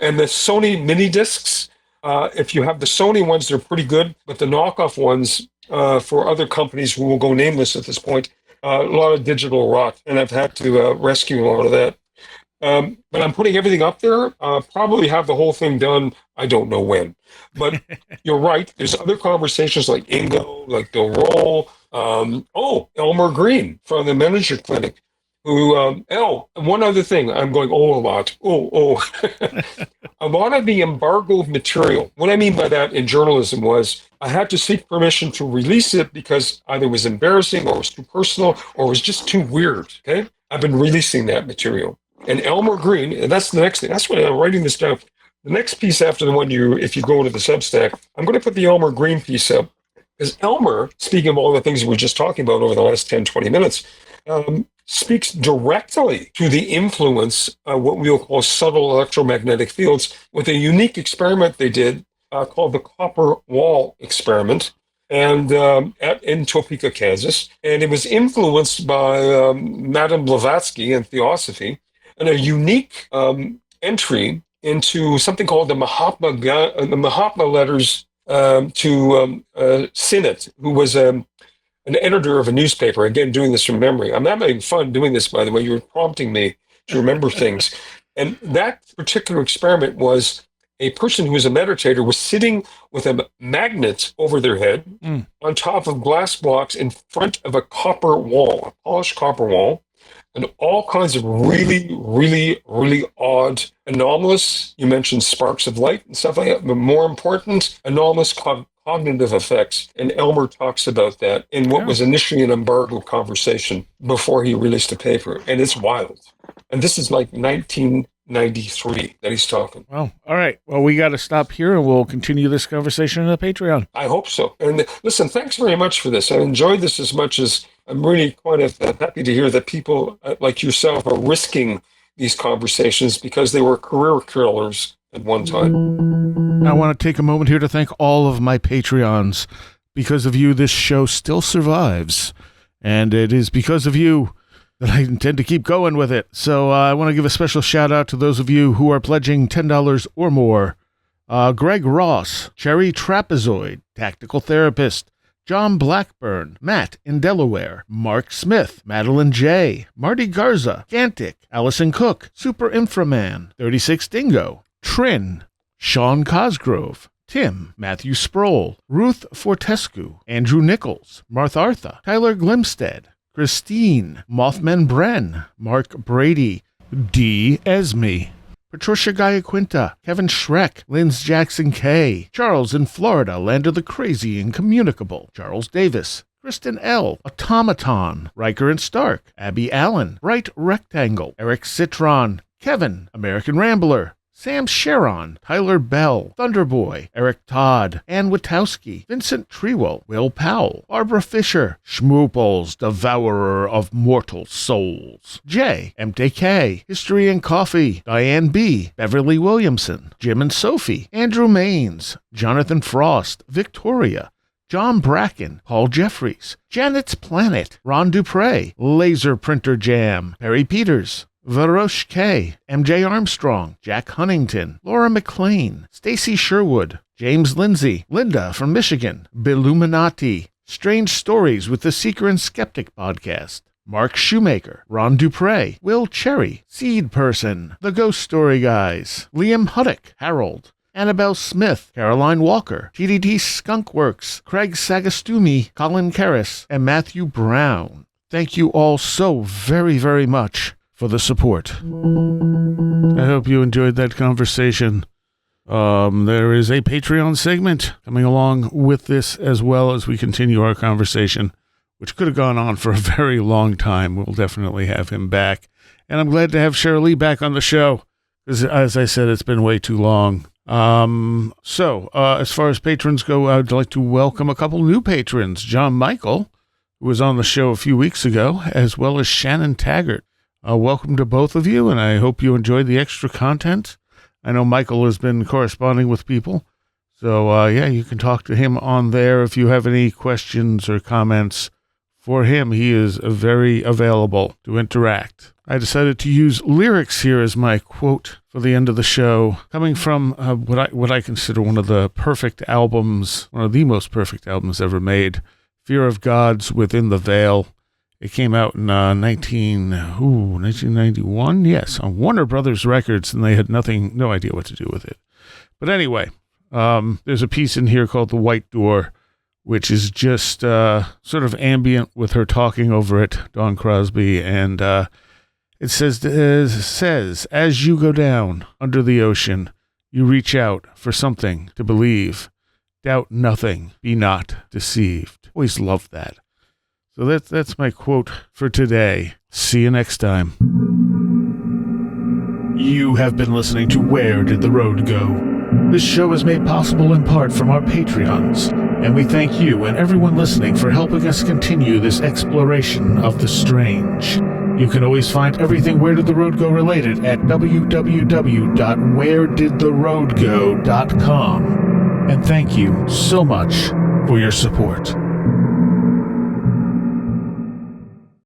And the Sony mini discs, if you have the Sony ones, they're pretty good, but the knockoff ones, for other companies who will go nameless at this point, a lot of digital rot, and I've had to rescue a lot of that. But I'm putting everything up there. Probably have the whole thing done. I don't know when. But you're right. There's other conversations like Ingo, like Bill Roll. Elmer Green from the Manager Clinic. Who? One other thing. I'm going a lot. A lot of the embargoed material. What I mean by that in journalism was I had to seek permission to release it because either it was embarrassing or it was too personal or it was just too weird. Okay, I've been releasing that material. And Elmer Green, and that's the next thing. That's why I'm writing this down. The next piece after the one if you go to the Substack, I'm going to put the Elmer Green piece up. Because Elmer, speaking of all the things we were just talking about over the last 10, 20 minutes, speaks directly to the influence of what we'll call subtle electromagnetic fields with a unique experiment they did called the copper wall experiment and in Topeka, Kansas. And it was influenced by Madame Blavatsky and Theosophy and a unique entry into something called the Mahatma letters to Sinnett, who was an editor of a newspaper. Again, doing this from memory. I'm not having fun doing this, by the way. You're prompting me to remember things. And that particular experiment was a person who was a meditator was sitting with a magnet over their head on top of glass blocks in front of a copper wall, a polished copper wall, and all kinds of really, really, really odd, anomalous, you mentioned sparks of light and stuff like that, but more important, anomalous cognitive effects. And Elmer talks about that in what was initially an embargo conversation before he released the paper. And it's wild. And this is like 1993 that he's talking. Well, all right. Well, we got to stop here and we'll continue this conversation in the Patreon. I hope so. And listen, thanks very much for this. I enjoyed this as much as I'm really quite happy to hear that people like yourself are risking these conversations because they were career killers at one time. I want to take a moment here to thank all of my Patreons. Because of you, this show still survives. And it is because of you that I intend to keep going with it. So I want to give a special shout out to those of you who are pledging $10 or more. Greg Ross, Cherry Trapezoid, Tactical Therapist, John Blackburn, Matt in Delaware, Mark Smith, Madeline J., Marty Garza, Gantic, Allison Cook, Super Inframan, 36 Dingo, Trin, Sean Cosgrove, Tim, Matthew Sproul, Ruth Fortescue, Andrew Nichols, Martha, Tyler Glimstead, Christine, Mothman Bren, Mark Brady, D. Esme, Patricia Gaia-Quinta, Kevin Schreck, Linz Jackson K, Charles in Florida, Land of the Crazy and Communicable, Charles Davis, Kristen L, Automaton, Riker and Stark, Abby Allen, Bright Rectangle, Eric Citron, Kevin, American Rambler, Sam Sharon, Tyler Bell, Thunderboy, Eric Todd, Ann Witowski, Vincent Trewell, Will Powell, Barbara Fisher, Schmooples, Devourer of Mortal Souls, Jay, MTK, History and Coffee, Diane B, Beverly Williamson, Jim and Sophie, Andrew Maines, Jonathan Frost, Victoria, John Bracken, Paul Jeffries, Janet's Planet, Ron Dupre, Laser Printer Jam, Perry Peters, Varosh K, MJ Armstrong, Jack Huntington, Laura McLean, Stacy Sherwood, James Lindsay, Linda from Michigan, Billuminati, Strange Stories with the Seeker and Skeptic podcast, Mark Shoemaker, Ron Dupre, Will Cherry, Seed Person, The Ghost Story Guys, Liam Huddock, Harold, Annabelle Smith, Caroline Walker, TDT Skunkworks, Craig Sagastumi, Colin Karras, and Matthew Brown. Thank you all so very, very much for the support. I hope you enjoyed that conversation. There is a Patreon segment coming along with this as well as we continue our conversation, which could have gone on for a very long time. We'll definitely have him back. And I'm glad to have Cherylee back on the show, because as I said, it's been way too long. As far as patrons go, I'd like to welcome a couple new patrons. John Michael, who was on the show a few weeks ago, as well as Shannon Taggart. Welcome to both of you, and I hope you enjoyed the extra content. I know Michael has been corresponding with people, so you can talk to him on there if you have any questions or comments for him. He is very available to interact. I decided to use lyrics here as my quote for the end of the show, coming from what I consider one of the perfect albums, one of the most perfect albums ever made, Fear of God's Within the Veil. It came out in 1991, yes, on Warner Brothers Records, and they had no idea what to do with it. But anyway, there's a piece in here called The White Door, which is just sort of ambient with her talking over it, Dawn Crosby, and it says, as you go down under the ocean, you reach out for something to believe. Doubt nothing, be not deceived. Always loved that. So that's my quote for today. See you next time. You have been listening to Where Did the Road Go? This show is made possible in part from our Patreons, and we thank you and everyone listening for helping us continue this exploration of the strange. You can always find everything Where Did the Road Go related at www.wheredidtheroadgo.com. And thank you so much for your support.